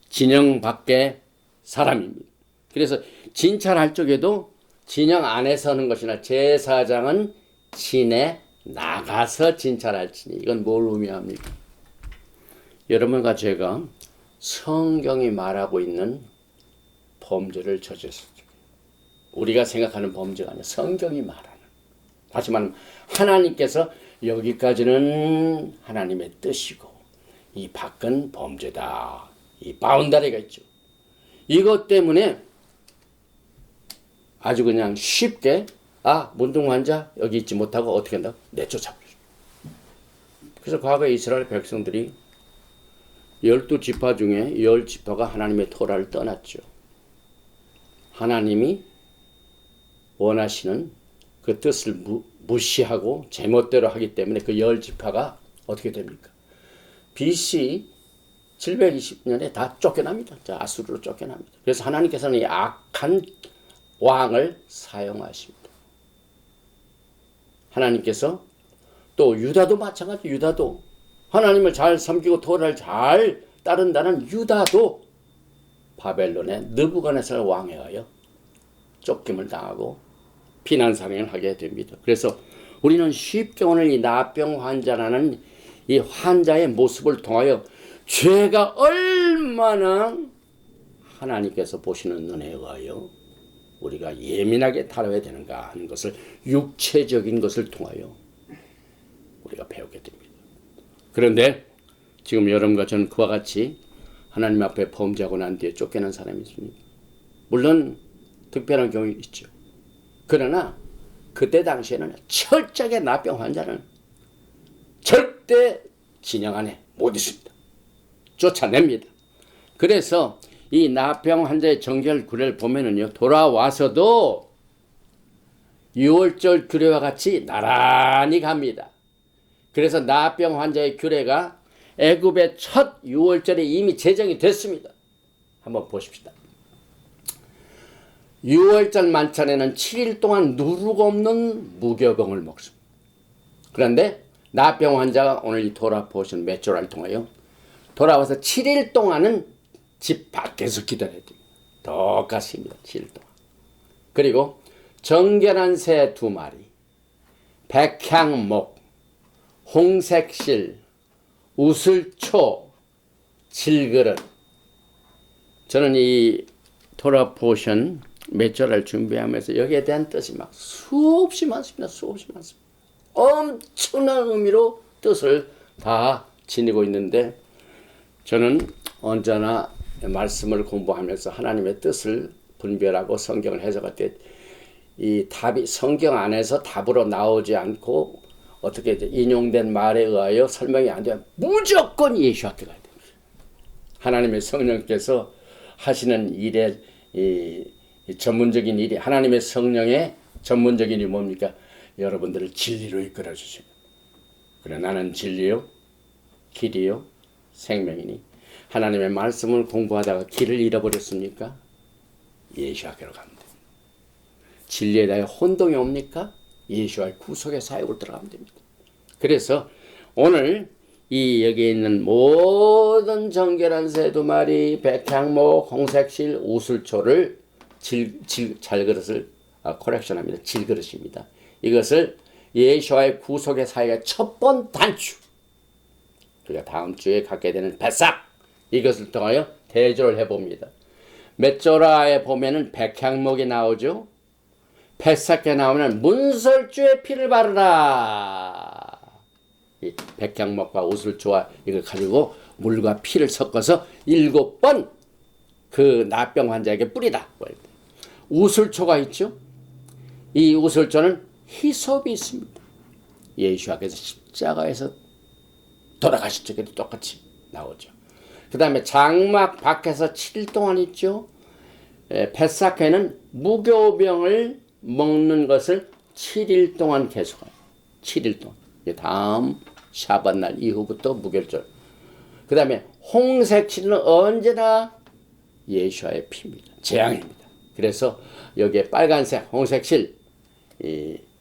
진영 밖의 사람입니다. 그래서 진찰할 적에도 진영 안에 서는 것이나 제사장은 진에 나가서 진찰할지니. 이건 뭘 의미합니까? 여러분과 제가 성경이 말하고 있는 범죄를 저질렀을 때 우리가 생각하는 범죄가 아니라 성경이 말하는, 다시 말하면 하나님께서 여기까지는 하나님의 뜻이고 이 밖은 범죄다. 이 바운다리가 있죠. 이것 때문에 아주 그냥 쉽게 문둥 환자 여기 있지 못하고 어떻게 한다고? 내쫓아버리죠. 그래서 과거에 이스라엘 백성들이 12지파 중에 10지파가 하나님의 토라를 떠났죠. 하나님이 원하시는 그 뜻을 무시하고 제멋대로 하기 때문에 그 10지파가 어떻게 됩니까? BC 720년에 다 쫓겨납니다. 아수르로 쫓겨납니다. 그래서 하나님께서는 이 악한 왕을 사용하십니다. 하나님께서 또 유다도 마찬가지, 유다도 하나님을 잘 섬기고 토라를 잘 따른다는 유다도 바벨론의 느부갓네살 왕에 의하여 쫓김을 당하고 피난사명을 하게 됩니다. 그래서 우리는 쉽게 오늘 이 나병 환자라는 이 환자의 모습을 통하여 죄가 얼마나 하나님께서 보시는 눈에 의하여 우리가 예민하게 다뤄야 되는가 하는 것을 육체적인 것을 통하여 우리가 배우게 됩니다. 그런데 지금 여러분과 저는 그와 같이 하나님 앞에 범죄하고 난 뒤에 쫓겨난 사람이 있습니다. 물론 특별한 경우 있죠. 그러나 그때 당시에는 철저하게 나병 환자는 절대 진영 안에 못 있습니다. 쫓아냅니다. 그래서 이 나병 환자의 정결 규례를 보면은요, 돌아와서도 6월절 규례와 같이 나란히 갑니다. 그래서 나병 환자의 규례가 애굽의 첫 6월절에 이미 제정이 됐습니다. 한번 보십시다. 6월절 만찬에는 7일 동안 누룩 없는 무교병을 먹습니다. 그런데 나병 환자가 오늘 이 돌아보신 메조라를 통하여 돌아와서 7일 동안은 집 밖에서 기다려야 됩니다. 똑같습니다. 7일 동안. 그리고 정결한 새 2마리, 백향목, 홍색실, 우슬초, 질그릇. 저는 이 토라 포션 메조라를 준비하면서 여기에 대한 뜻이 막 수없이 많습니다. 수없이 많습니다. 엄청난 의미로 뜻을 다 지니고 있는데 저는 언제나 말씀을 공부하면서 하나님의 뜻을 분별하고 성경을 해석할 때 이 답이 성경 안에서 답으로 나오지 않고 어떻게 인용된 말에 의하여 설명이 안 되면 무조건 예수학교 가야 됩니다. 하나님의 성령께서 하시는 일의 이 전문적인 일이 하나님의 성령의 전문적인 일이 뭡니까? 여러분들을 진리로 이끌어 주십니다. 그래 나는 진리요, 길이요, 생명이니 하나님의 말씀을 공부하다가 길을 잃어버렸습니까? 예수학교로 가면 됩니다. 진리에 대해 혼동이 옵니까? 예수와의 구속의 사역을 들어가면 됩니다. 그래서 오늘 이 여기에 있는 모든 정결한 새 2마리, 백향목, 홍색실, 우슬초를 질그릇을 코렉션합니다. 질그릇입니다. 이것을 예수와의 구속의 사역의 첫 번 단추. 우리가 다음 주에 갖게 되는 베삭 이것을 통하여 대조를 해봅니다. 메조라에 보면은 백향목이 나오죠. 베삭에 나오면 문설주의 피를 바르라. 이 백향목과 우슬초와 이걸 가지고 물과 피를 섞어서 7번 그 나병 환자에게 뿌리다. 우슬초가 있죠. 이 우슬초는 히솝이 있습니다. 예수께서 십자가에서 돌아가실 적에도 똑같이 나오죠. 그 다음에 장막 밖에서 7일 동안 있죠. 베삭에는 무교병을 먹는 것을 7일 동안 계속해요. 7일 동안. 다음 샤밧날 이후부터 무교절. 그 다음에 홍색실은 언제나 예수와의 피입니다. 재앙입니다. 그래서 여기에 빨간색 홍색실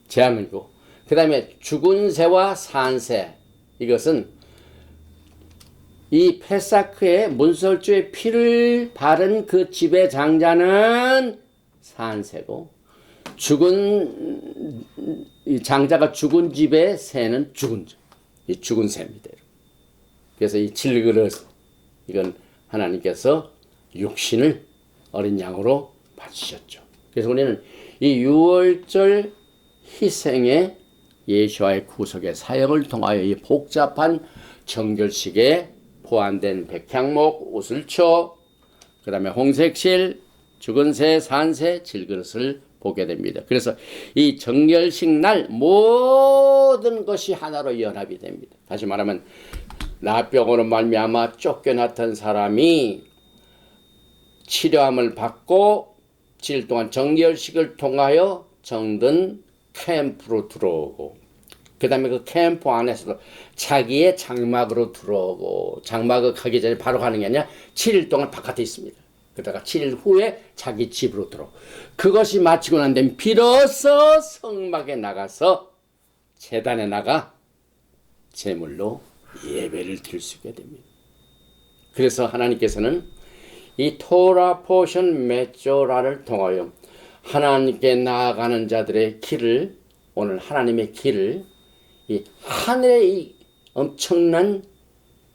재앙이고 그 다음에 죽은 새와 산 새 이것은 이 페사크에 문설주의 피를 바른 그 집의 장자는 산새고 죽은 이 장자가 죽은 집의 새는 이 죽은 새입니다. 그래서 이 질그릇 이건 하나님께서 육신을 어린 양으로 바치셨죠. 그래서 우리는 이 6월절 희생의 예수와의 구속의 사역을 통하여 이 복잡한 정결식에 포함된 백향목, 우슬초, 그 다음에 홍색실, 죽은 새, 산새, 질그릇을 보게 됩니다. 그래서 이 정결식 날 모든 것이 하나로 연합이 됩니다. 다시 말하면 나병으로 말미암아 쫓겨났던 사람이 치료함을 받고 7일 동안 정결식을 통하여 정든 캠프로 들어오고, 그 다음에 그 캠프 안에서도 자기의 장막으로 들어오고, 장막을 가기 전에 바로 가는 게 아니라 7일 동안 바깥에 있습니다. 그러다가 7일 후에 자기 집으로 들어오고, 그것이 마치고 난 다음에 비로소 성막에 나가서 제단에 나가 제물로 예배를 드릴 수 있게 됩니다. 그래서 하나님께서는 이 토라 포션 메조라를 통하여 하나님께 나아가는 자들의 길을, 오늘 하나님의 길을, 이 하늘의 이 엄청난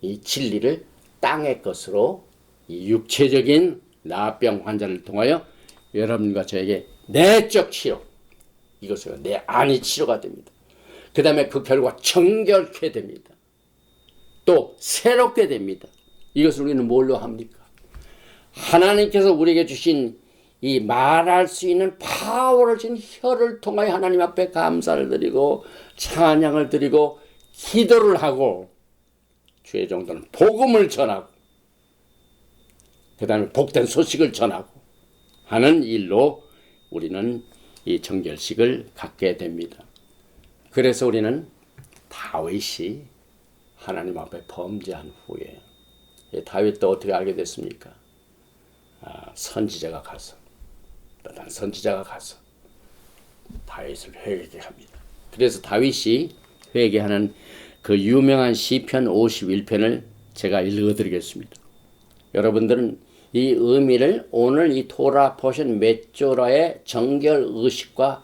이 진리를 땅의 것으로 이 육체적인 나병 환자를 통하여 여러분과 저에게 내적 치료, 이것을 내 안이 치료가 됩니다. 그 다음에 그 결과 정결케 됩니다. 또 새롭게 됩니다. 이것을 우리는 뭘로 합니까? 하나님께서 우리에게 주신 이 말할 수 있는 파워를 준 혀를 통하여 하나님 앞에 감사를 드리고 찬양을 드리고 기도를 하고, 주의 종들은 복음을 전하고 그 다음에 복된 소식을 전하고 하는 일로 우리는 이 정결식을 갖게 됩니다. 그래서 우리는 다윗이 하나님 앞에 범죄한 후에, 다윗도 어떻게 알게 됐습니까? 선지자가 가서 다윗을 회개하게 합니다. 그래서 다윗이 회개하는 그 유명한 시편 51편을 제가 읽어드리겠습니다. 여러분들은 이 의미를 오늘 이 토라 포션 메조라의 정결 의식과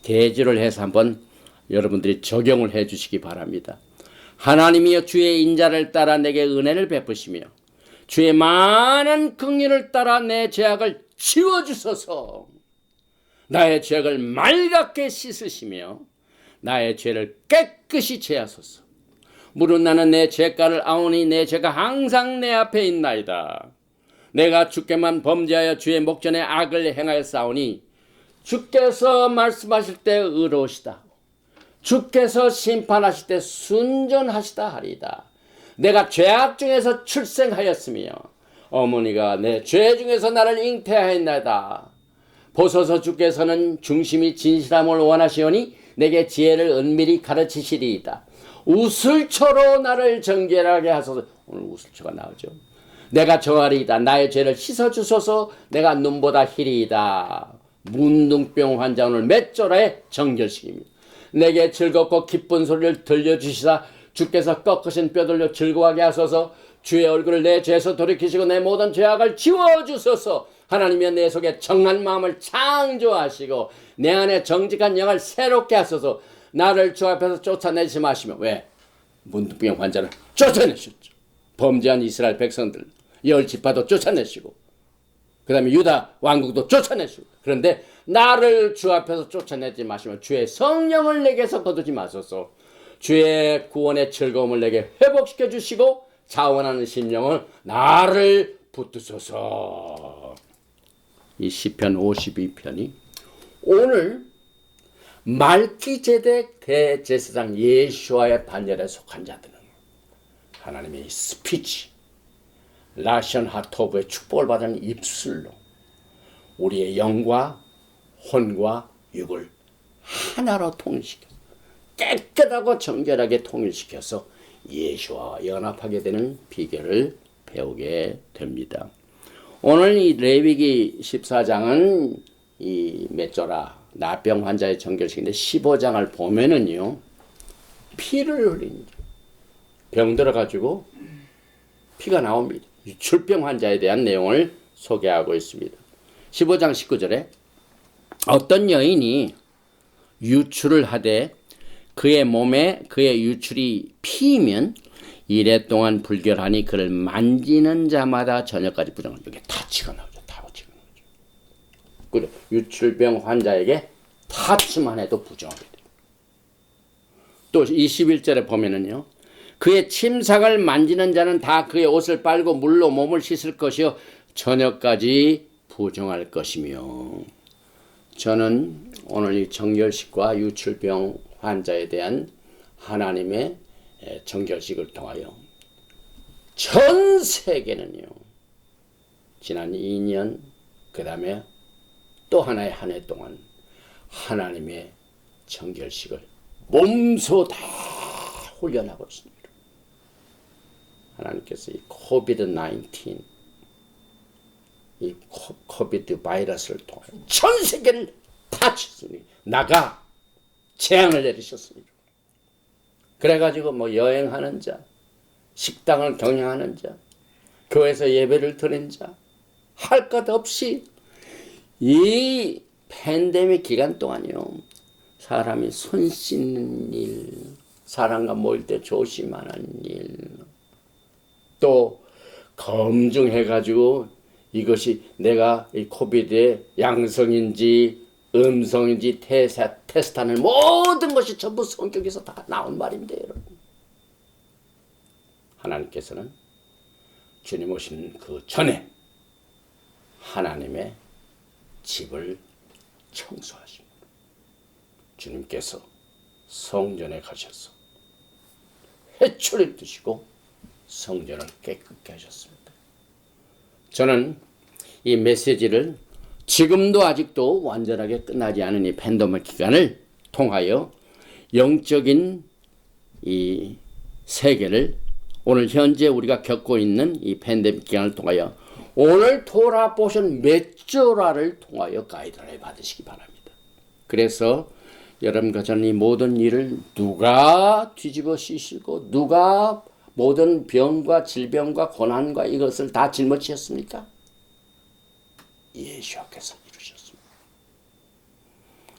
대조를 해서 한번 여러분들이 적용을 해 주시기 바랍니다. 하나님이여, 주의 인자를 따라 내게 은혜를 베푸시며 주의 많은 긍휼을 따라 내 죄악을 지워주소서. 나의 죄악을 맑게 씻으시며 나의 죄를 깨끗이 제하소서. 무릇 나는 내 죄가를 아오니 내 죄가 항상 내 앞에 있나이다. 내가 주께만 범죄하여 주의 목전에 악을 행하였사오니 주께서 말씀하실 때 의로우시다. 주께서 심판하실 때 순전하시다 하리이다. 내가 죄악 중에서 출생하였으며 어머니가 내 죄 중에서 나를 잉태하였나이다. 보소서, 주께서는 중심이 진실함을 원하시오니 내게 지혜를 은밀히 가르치시리이다. 우슬초로 나를 정결하게 하소서. 오늘 우슬초가 나오죠. 내가 정하리이다. 나의 죄를 씻어주소서. 내가 눈보다 희리이다. 문둥병 환자 오늘 메조라의 정결식입니다. 내게 즐겁고 기쁜 소리를 들려주시사 주께서 꺾으신 뼈들로 즐거워하게 하소서. 주의 얼굴을 내 죄에서 돌이키시고 내 모든 죄악을 지워주소서. 하나님이여, 내 속에 정한 마음을 창조하시고 내 안에 정직한 영을 새롭게 하소서. 나를 주 앞에서 쫓아내지 마시며, 왜? 문둥병 환자를 쫓아내셨죠. 범죄한 이스라엘 백성들 10지파도 쫓아내시고 그 다음에 유다 왕국도 쫓아내시고, 그런데 나를 주 앞에서 쫓아내지 마시며 주의 성령을 내게서 거두지 마소서. 주의 구원의 즐거움을 내게 회복시켜 주시고 자원하는 심령을 나를 붙드소서. 이 시편 52편이 오늘 말기제덱 대제사장 예수와의 반열에 속한 자들은 하나님의 스피치, 라션 하토브의 축복을 받은 입술로 우리의 영과 혼과 육을 하나로 통일시켜 깨끗하고 정결하게 통일시켜서 예수와 연합하게 되는 비결을 배우게 됩니다. 오늘 이 레위기 14장은 이 메조라 나병 환자의 정결식인데 15장을 보면은요, 피를 흘린 병 들어가지고 피가 나옵니다. 유출병 환자에 대한 내용을 소개하고 있습니다. 15장 19절에 어떤 여인이 유출을 하되 그의 몸에 그의 유출이 피이면 이래 동안 불결하니 그를 만지는 자마다 저녁까지 부정을. 여기 타치가 나오죠. 타치가 나오죠. 그래, 유출병 환자에게 타치만 해도 부정하게 돼요. 또 21절에 보면은요, 그의 침상을 만지는 자는 다 그의 옷을 빨고 물로 몸을 씻을 것이요 저녁까지 부정할 것이며. 저는 오늘 이 정결식과 유출병 환자에 대한 하나님의 정결식을 통하여 전 세계는요, 지난 2년, 그 다음에 또 하나의 한 해 동안 하나님의 정결식을 몸소 다 훈련하고 있습니다. 하나님께서 이 코비드-19, 이 코비드 바이러스를 통해 전 세계를 다 쳤습니다. 나가 재앙을 내리셨습니다. 그래가지고 뭐 여행하는 자, 식당을 경영하는 자, 교회에서 예배를 드리는 자, 할 것 없이 이 팬데믹 기간 동안요, 사람이 손 씻는 일, 사람과 모일 때 조심하는 일, 또 검증해가지고 이것이 내가 이 코비드의 양성인지 음성인지 테스트하는 모든 것이 전부 성경에서 다 나온 말입니다, 여러분. 하나님께서는 주님 오시는 그 전에 하나님의 집을 청소하십니다. 주님께서 성전에 가셔서 회초리 드시고 성전을 깨끗게 하셨습니다. 저는 이 메시지를 지금도 아직도 완전하게 끝나지 않은 이 팬데믹 기간을 통하여 영적인 이 세계를 오늘 현재 우리가 겪고 있는 이 팬데믹 기간을 통하여 오늘 토라 포션 몇 조라를 통하여 가이드라인 받으시기 바랍니다. 그래서 여러분과 저는 이 모든 일을 누가 뒤집어 씌시고 누가 모든 병과 질병과 고난과 이것을 다 짊어지셨습니까? 예수와께서 이루셨습니다.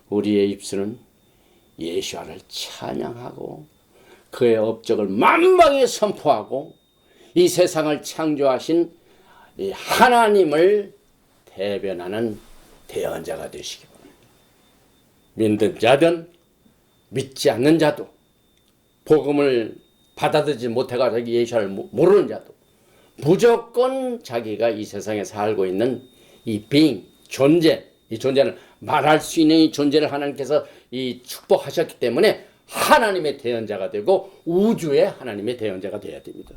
우리의 입술은 예수와를 찬양하고 그의 업적을 만방에 선포하고 이 세상을 창조하신 이 하나님을 대변하는 대언자가 되시기 바랍니다. 믿는 자든 믿지 않는 자도 복음을 받아들이지 못해가지고 예수를 모르는 자도 무조건 자기가 이 세상에 살고 있는 이 being, 존재, 이 존재는 말할 수 있는 이 존재를 하나님께서 이 축복하셨기 때문에 하나님의 대언자가 되고 우주의 하나님의 대언자가 되어야 됩니다.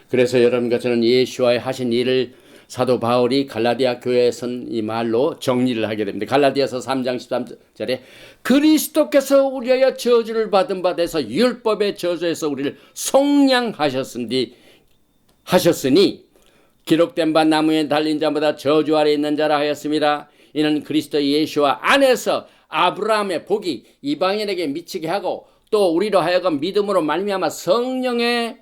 그래서 여러분과 저는 예수와의 하신 일을 사도 바울이 갈라디아 교회에 선 이 말로 정리를 하게 됩니다. 갈라디아서 3장 13절에 그리스도께서 우리하여 저주를 받은 바 돼서 율법의 저주에서 우리를 속량하셨으니 기록된 바 나무에 달린 자보다 저주 아래 있는 자라 하였습니다. 이는 그리스도 예수와 안에서 아브라함의 복이 이방인에게 미치게 하고 또 우리로 하여금 믿음으로 말미암아 성령의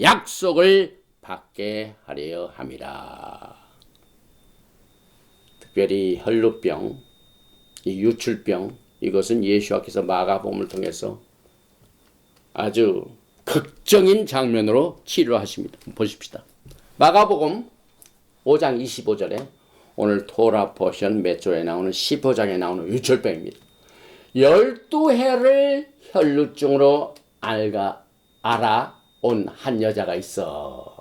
약속을 받게 하려 함이라. 특별히 혈루병, 이 유출병, 이것은 예수와께서 마가복음을 통해서 아주 극적인 장면으로 치료하십니다. 보십시다. 마가복음 5장 25절에 오늘 토라 포션 몇 조에 나오는 15장에 나오는 유출병입니다. 12해를 혈루증으로 알아온 한 여자가 있어.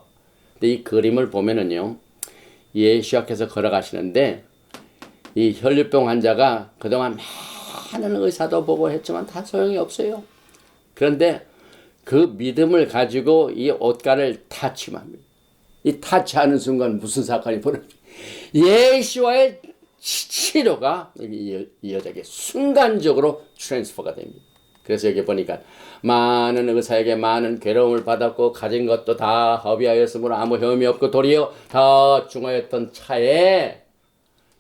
근데 이 그림을 보면은요, 예수께서 걸어가시는데 이 혈루병 환자가 그동안 많은 의사도 보고 했지만 다 소용이 없어요. 그런데 그 믿음을 가지고 이 옷가를 타치합니다. 이 타치하는 순간 무슨 사건이 벌어집니까? 예수와의 치료가 이 여자에게 순간적으로 트랜스퍼가 됩니다. 그래서 여기 보니까 많은 의사에게 많은 괴로움을 받았고 가진 것도 다 허비하였으므로 아무 혐의 없고 도리어 다 중하였던 차에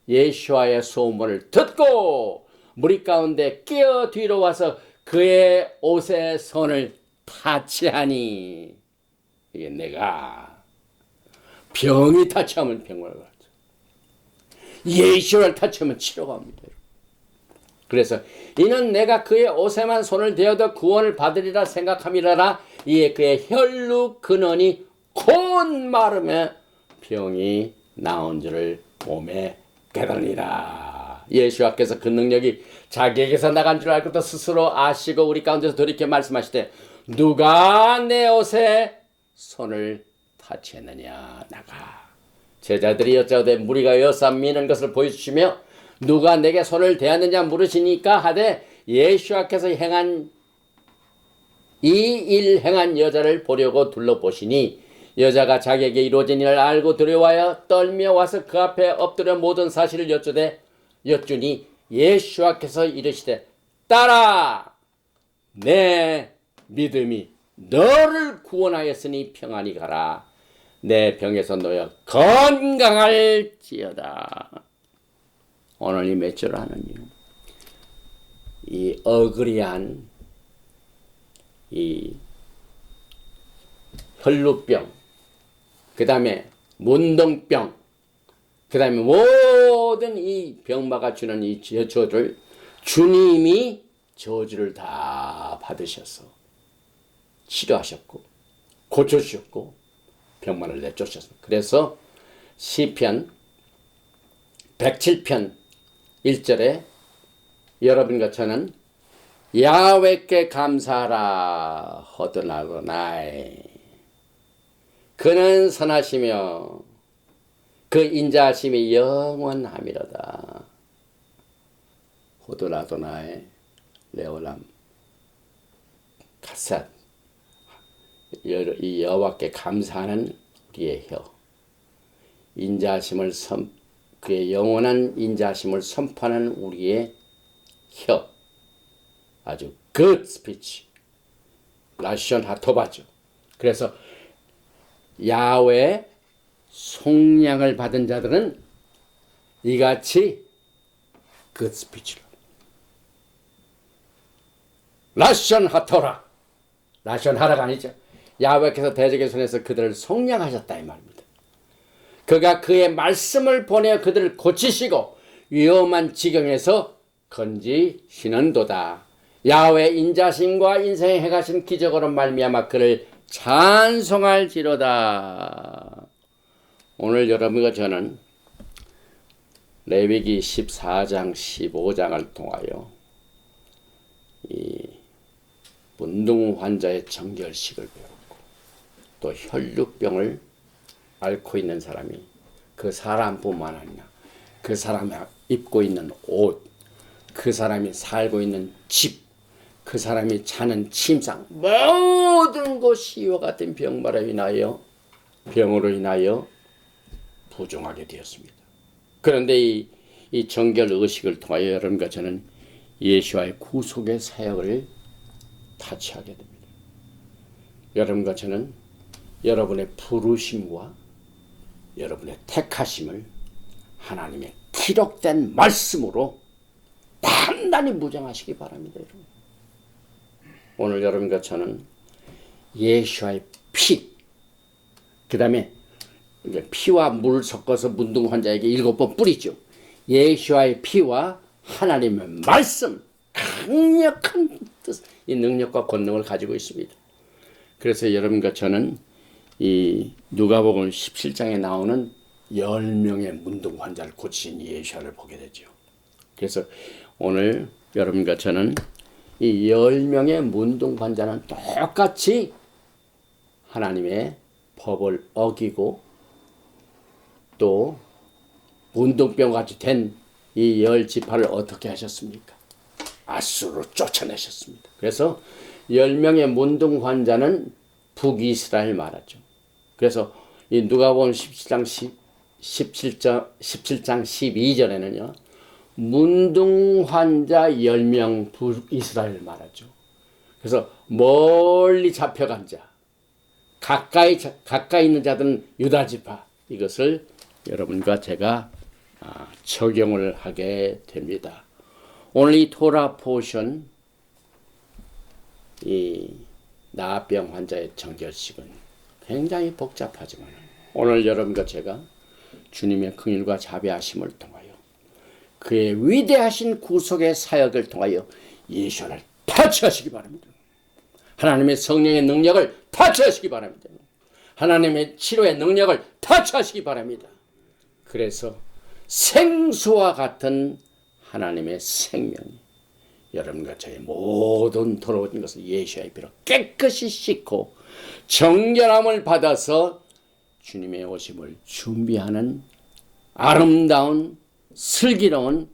예수와의 소문을 듣고 무리 가운데 끼어 뒤로 와서 그의 옷에 손을 타치하니, 이게 내가 병이 타치하면 병을 가죠. 예수를 타치하면 치료가 옵니다. 그래서 이는 내가 그의 옷에만 손을 대어도 구원을 받으리라 생각함이라라. 이에 그의 혈루 근원이 곧 마르며 병이 나온 줄을 몸에 깨달으니라. 예수께서 그 능력이 자기에게서 나간 줄 알고도 스스로 아시고 우리 가운데서 돌이켜 말씀하시되 누가 내 옷에 손을 타치했느냐. 나가. 제자들이 여짜오되 무리가 여삼 미는 것을 보여주시며 누가 내게 손을 대었느냐 물으시니까 하되 예수께서 행한 이 일 행한 여자를 보려고 둘러보시니 여자가 자기에게 이루어진 일을 알고 두려워하여 떨며 와서 그 앞에 엎드려 모든 사실을 여쭈니 예수께서 이르시되 딸아 내 믿음이 너를 구원하였으니 평안히 가라. 내 병에서 놓여 건강할지어다. 오늘 이 맺주를 하느니 이 어그리한 이 혈루병, 그 다음에 문둥병, 그 다음에 모든 이 병마가 주는 이 저주를 주님이 저주를 다 받으셔서 치료하셨고 고쳐주셨고 병만을 내쫓으셨습니다. 그래서 시편 107편 1절에 여러분과 저는 야훼께 감사하라 허드나도나이 그는 선하시며 그 인자하심이 영원함이로다. 호드나도나이 레올람 가삿 이 여호와께 감사하는 우리의 혀 인자하심을 그의 영원한 인자하심을 선포하는 우리의 혀 아주 good speech 라션 하토바죠. 그래서 야훼 속량을 받은 자들은 이같이 good speech로 라션 하토라 라션 하라가 아니죠. 야훼께서 대적의 손에서 그들을 속량하셨다 이 말입니다. 그가 그의 말씀을 보내어 그들을 고치시고 위험한 지경에서 건지시는도다. 야훼 인자심과 인생에 행하신 기적으로 말미암아 그를 찬송할지로다. 오늘 여러분과 저는 레위기 14장 15장을 통하여 이 문둥 환자의 정결식을 배웠고 또 혈루병을 앓고 있는 사람이 그 사람뿐만 아니라 그 사람이 입고 있는 옷, 그 사람이 살고 있는 집, 그 사람이 자는 침상 모든 것이 이와 같은 병으로 인하여 부종하게 되었습니다. 그런데 이 정결 의식을 통하여 여러분과 저는 예수와의 구속의 사역을 타치하게 됩니다. 여러분과 저는 여러분의 부르심과 여러분의 택하심을 하나님의 기록된 말씀으로 단단히 무장하시기 바랍니다. 여러분. 오늘 여러분과 저는 예수와의 피, 그 다음에 피와 물 섞어서 문둥 환자에게 7번 뿌리죠. 예수와의 피와 하나님의 말씀, 강력한 뜻, 이 능력과 권능을 가지고 있습니다. 그래서 여러분과 저는 이 누가복음 17장에 나오는 10명의 문둥 환자를 고치신 예수를 보게 되죠. 그래서 오늘 여러분과 저는 이 10명의 문둥 환자는 똑같이 하나님의 법을 어기고 또 문둥병같이 된 이 10지파를 어떻게 하셨습니까? 아수르로 쫓아내셨습니다. 그래서 10명의 문둥 환자는 북이스라엘 말하죠. 그래서 이 누가복음 17장 12절에는요. 문둥 환자 10명 북이스라엘 말하죠. 그래서 멀리 잡혀간 자, 가까이 있는 자들은 유다지파, 이것을 여러분과 제가 적용을 하게 됩니다. 오늘 이 토라 포션, 이 나병 환자의 정결식은 굉장히 복잡하지만 오늘 여러분과 제가 주님의 긍휼과 자비하심을 통하여 그의 위대하신 구속의 사역을 통하여 예수를 타치하시기 바랍니다. 하나님의 성령의 능력을 타치하시기 바랍니다. 하나님의 치료의 능력을 타치하시기 바랍니다. 그래서 생수와 같은 하나님의 생명이 여러분과 저의 모든 더러운 것을 예수의 피로 깨끗이 씻고 정결함을 받아서 주님의 오심을 준비하는 아름다운 슬기로운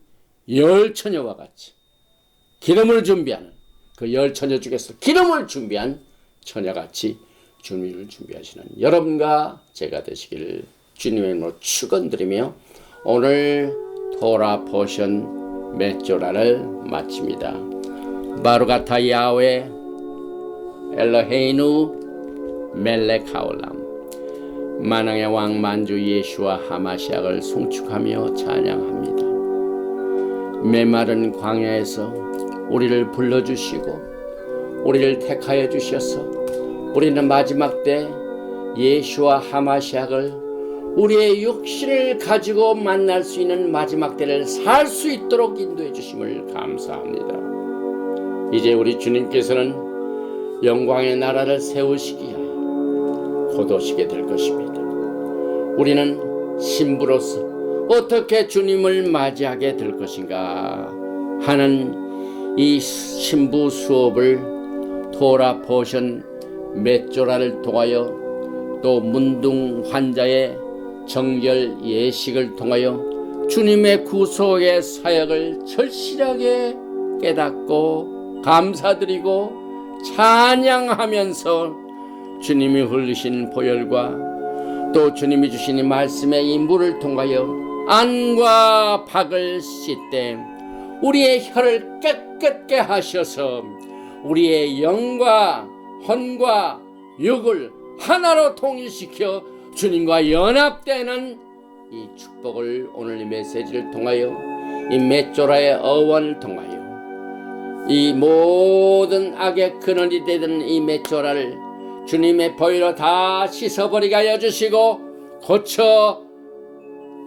열 처녀와 같이 기름을 준비하는 그 열 처녀 중에서 기름을 준비한 처녀같이 주님을 준비하시는 여러분과 제가 되시기를 주님의 이름으로 축원드리며 오늘 토라 포션 메조라를 마칩니다. 바루가타 야훼 엘로헤이누 멜렉하올람. 만왕의 왕 만주 예수와 하마시아를 송축하며 찬양합니다. 메마른 광야에서 우리를 불러주시고 우리를 택하여 주셔서 우리는 마지막 때 예수와 하마시아를 우리의 육신을 가지고 만날 수 있는 마지막 때를 살 수 있도록 인도해 주심을 감사합니다. 이제 우리 주님께서는 영광의 나라를 세우시기 위하여 곧 오시게 될 것입니다. 우리는 신부로서 어떻게 주님을 맞이하게 될 것인가 하는 이 신부 수업을 토라 포션 메조라를 통하여 또 문둥 환자의 정결 예식을 통하여 주님의 구속의 사역을 절실하게 깨닫고 감사드리고 찬양하면서 주님이 흘리신 보혈과 또 주님이 주신 이 말씀의 이 물을 통하여 안과 박을 씻되 우리의 혀를 깨끗게 하셔서 우리의 영과 혼과 육을 하나로 통일시켜 주님과 연합되는 이 축복을 오늘 이 메시지를 통하여 이 메조라의 어원을 통하여 이 모든 악의 근원이 되던 이 메조라를 주님의 보혈로 다 씻어버리게 하여 주시고 고쳐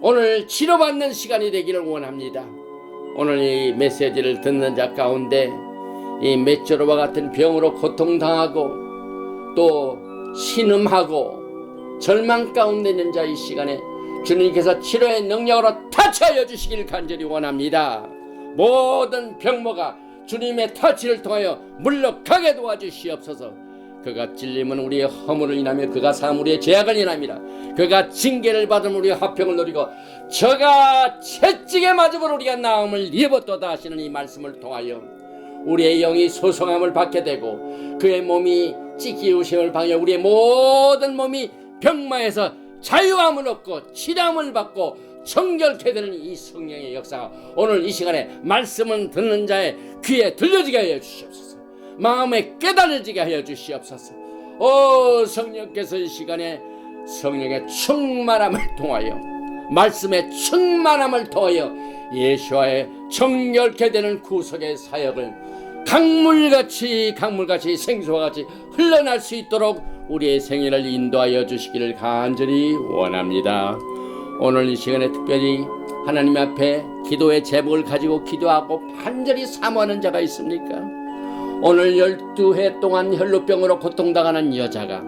오늘 치료받는 시간이 되기를 원합니다. 오늘 이 메시지를 듣는 자 가운데 이 메조라와 같은 병으로 고통당하고 또 신음하고 절망 가운데 있는 자 이 시간에 주님께서 치료의 능력으로 터치하여 주시길 간절히 원합니다. 모든 병모가 주님의 터치를 통하여 물러가게 도와주시옵소서. 그가 찔림은 우리의 허물을 인하며 그가 사함 우리의 죄악을 인함이라. 그가 징계를 받은 우리의 화평을 누리고 저가 채찍에 맞음으로 우리가 나음을 입었도다 하시는 이 말씀을 통하여 우리의 영이 소성함을 받게 되고 그의 몸이 찢기우심을 방해 우리의 모든 몸이 병마에서 자유함을 얻고 치료함을 받고 정결케 되는 이 성령의 역사가 오늘 이 시간에 말씀을 듣는 자의 귀에 들려지게 하여 주시옵소서. 마음에 깨달아지게 하여 주시옵소서. 오 성령께서 이 시간에 성령의 충만함을 통하여 말씀의 충만함을 통하여 예수와의 정결케 되는 구속의 사역을 강물같이 생수와 같이 흘러날 수 있도록 우리의 생애를 인도하여 주시기를 간절히 원합니다. 오늘 이 시간에 특별히 하나님 앞에 기도의 제목을 가지고 기도하고 간절히 사모하는 자가 있습니까? 오늘 12해 동안 혈루병으로 고통당하는 여자가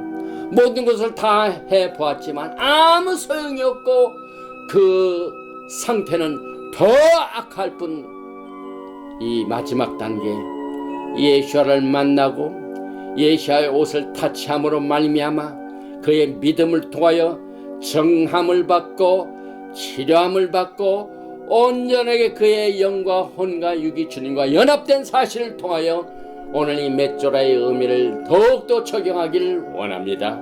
모든 것을 다 해보았지만 아무 소용이 없고 그 상태는 더 악할 뿐 이 마지막 단계 예수와를 만나고 예수와의 옷을 타치함으로 말미암아 그의 믿음을 통하여 정함을 받고 치료함을 받고 온전하게 그의 영과 혼과 육이 주님과 연합된 사실을 통하여 오늘 이 메조라의 의미를 더욱더 적용하기를 원합니다.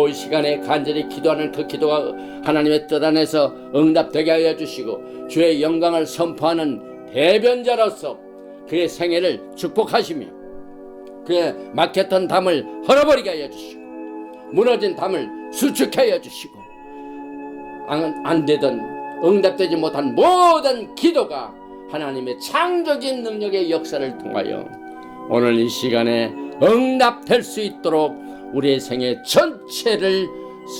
이 시간에 간절히 기도하는 그 기도가 하나님의 뜻 안에서 응답되게 하여 주시고 주의 영광을 선포하는 대변자로서 그의 생애를 축복하시며 그의 막혔던 담을 헐어버리게 하여 주시고 무너진 담을 수축하게 하여 주시고 안 되던 응답되지 못한 모든 기도가 하나님의 창조적인 능력의 역사를 통하여 오늘 이 시간에 응답될 수 있도록 우리의 생애 전체를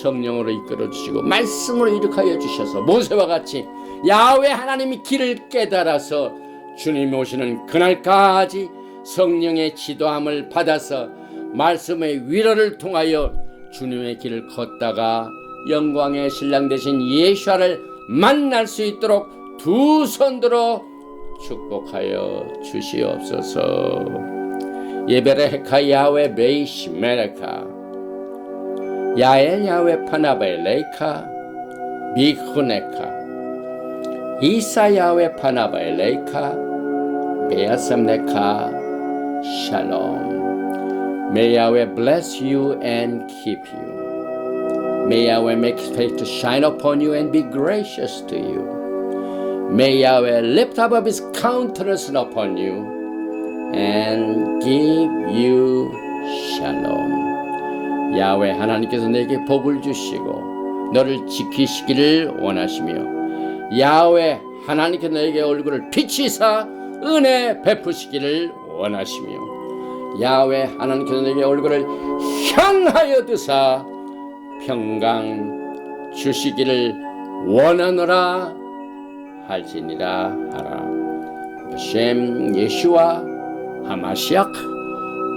성령으로 이끌어 주시고 말씀으로 이룩하여 주셔서 모세와 같이 야훼 하나님이 길을 깨달아서 주님이 오시는 그날까지 성령의 지도함을 받아서 말씀의 위로를 통하여 주님의 길을 걷다가 영광의 신랑 되신 예수와를 만날 수 있도록 두 손 들어 축복하여 주시옵소서. 예베레헤카 야훼 베이시 메레카 야엘 야훼 파나베 레이카 비후네카 이사야의 파나바 엘레이카 베야삼레카 샬롬. May Yahweh bless you and keep you. May Yahweh make his face to shine upon you and be gracious to you. May Yahweh lift up his countenance upon you and give you shalom. 야훼 하나님께서 내게 복을 주시고 너를 지키시기를 원하시며 야훼 하나님께서 너에게 얼굴을 비치사 은혜 베푸시기를 원하시며 야훼 하나님께서 너에게 얼굴을 향하여 드사 평강 주시기를 원하노라 할지니라 하라. 셴 예슈아 하마시악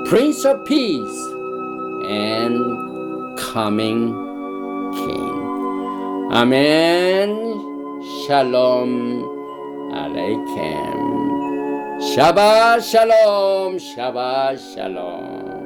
Prince of Peace and Coming King. 아멘. 샬롬 알레이켐. 샤바 샬롬. 샤바 샬롬.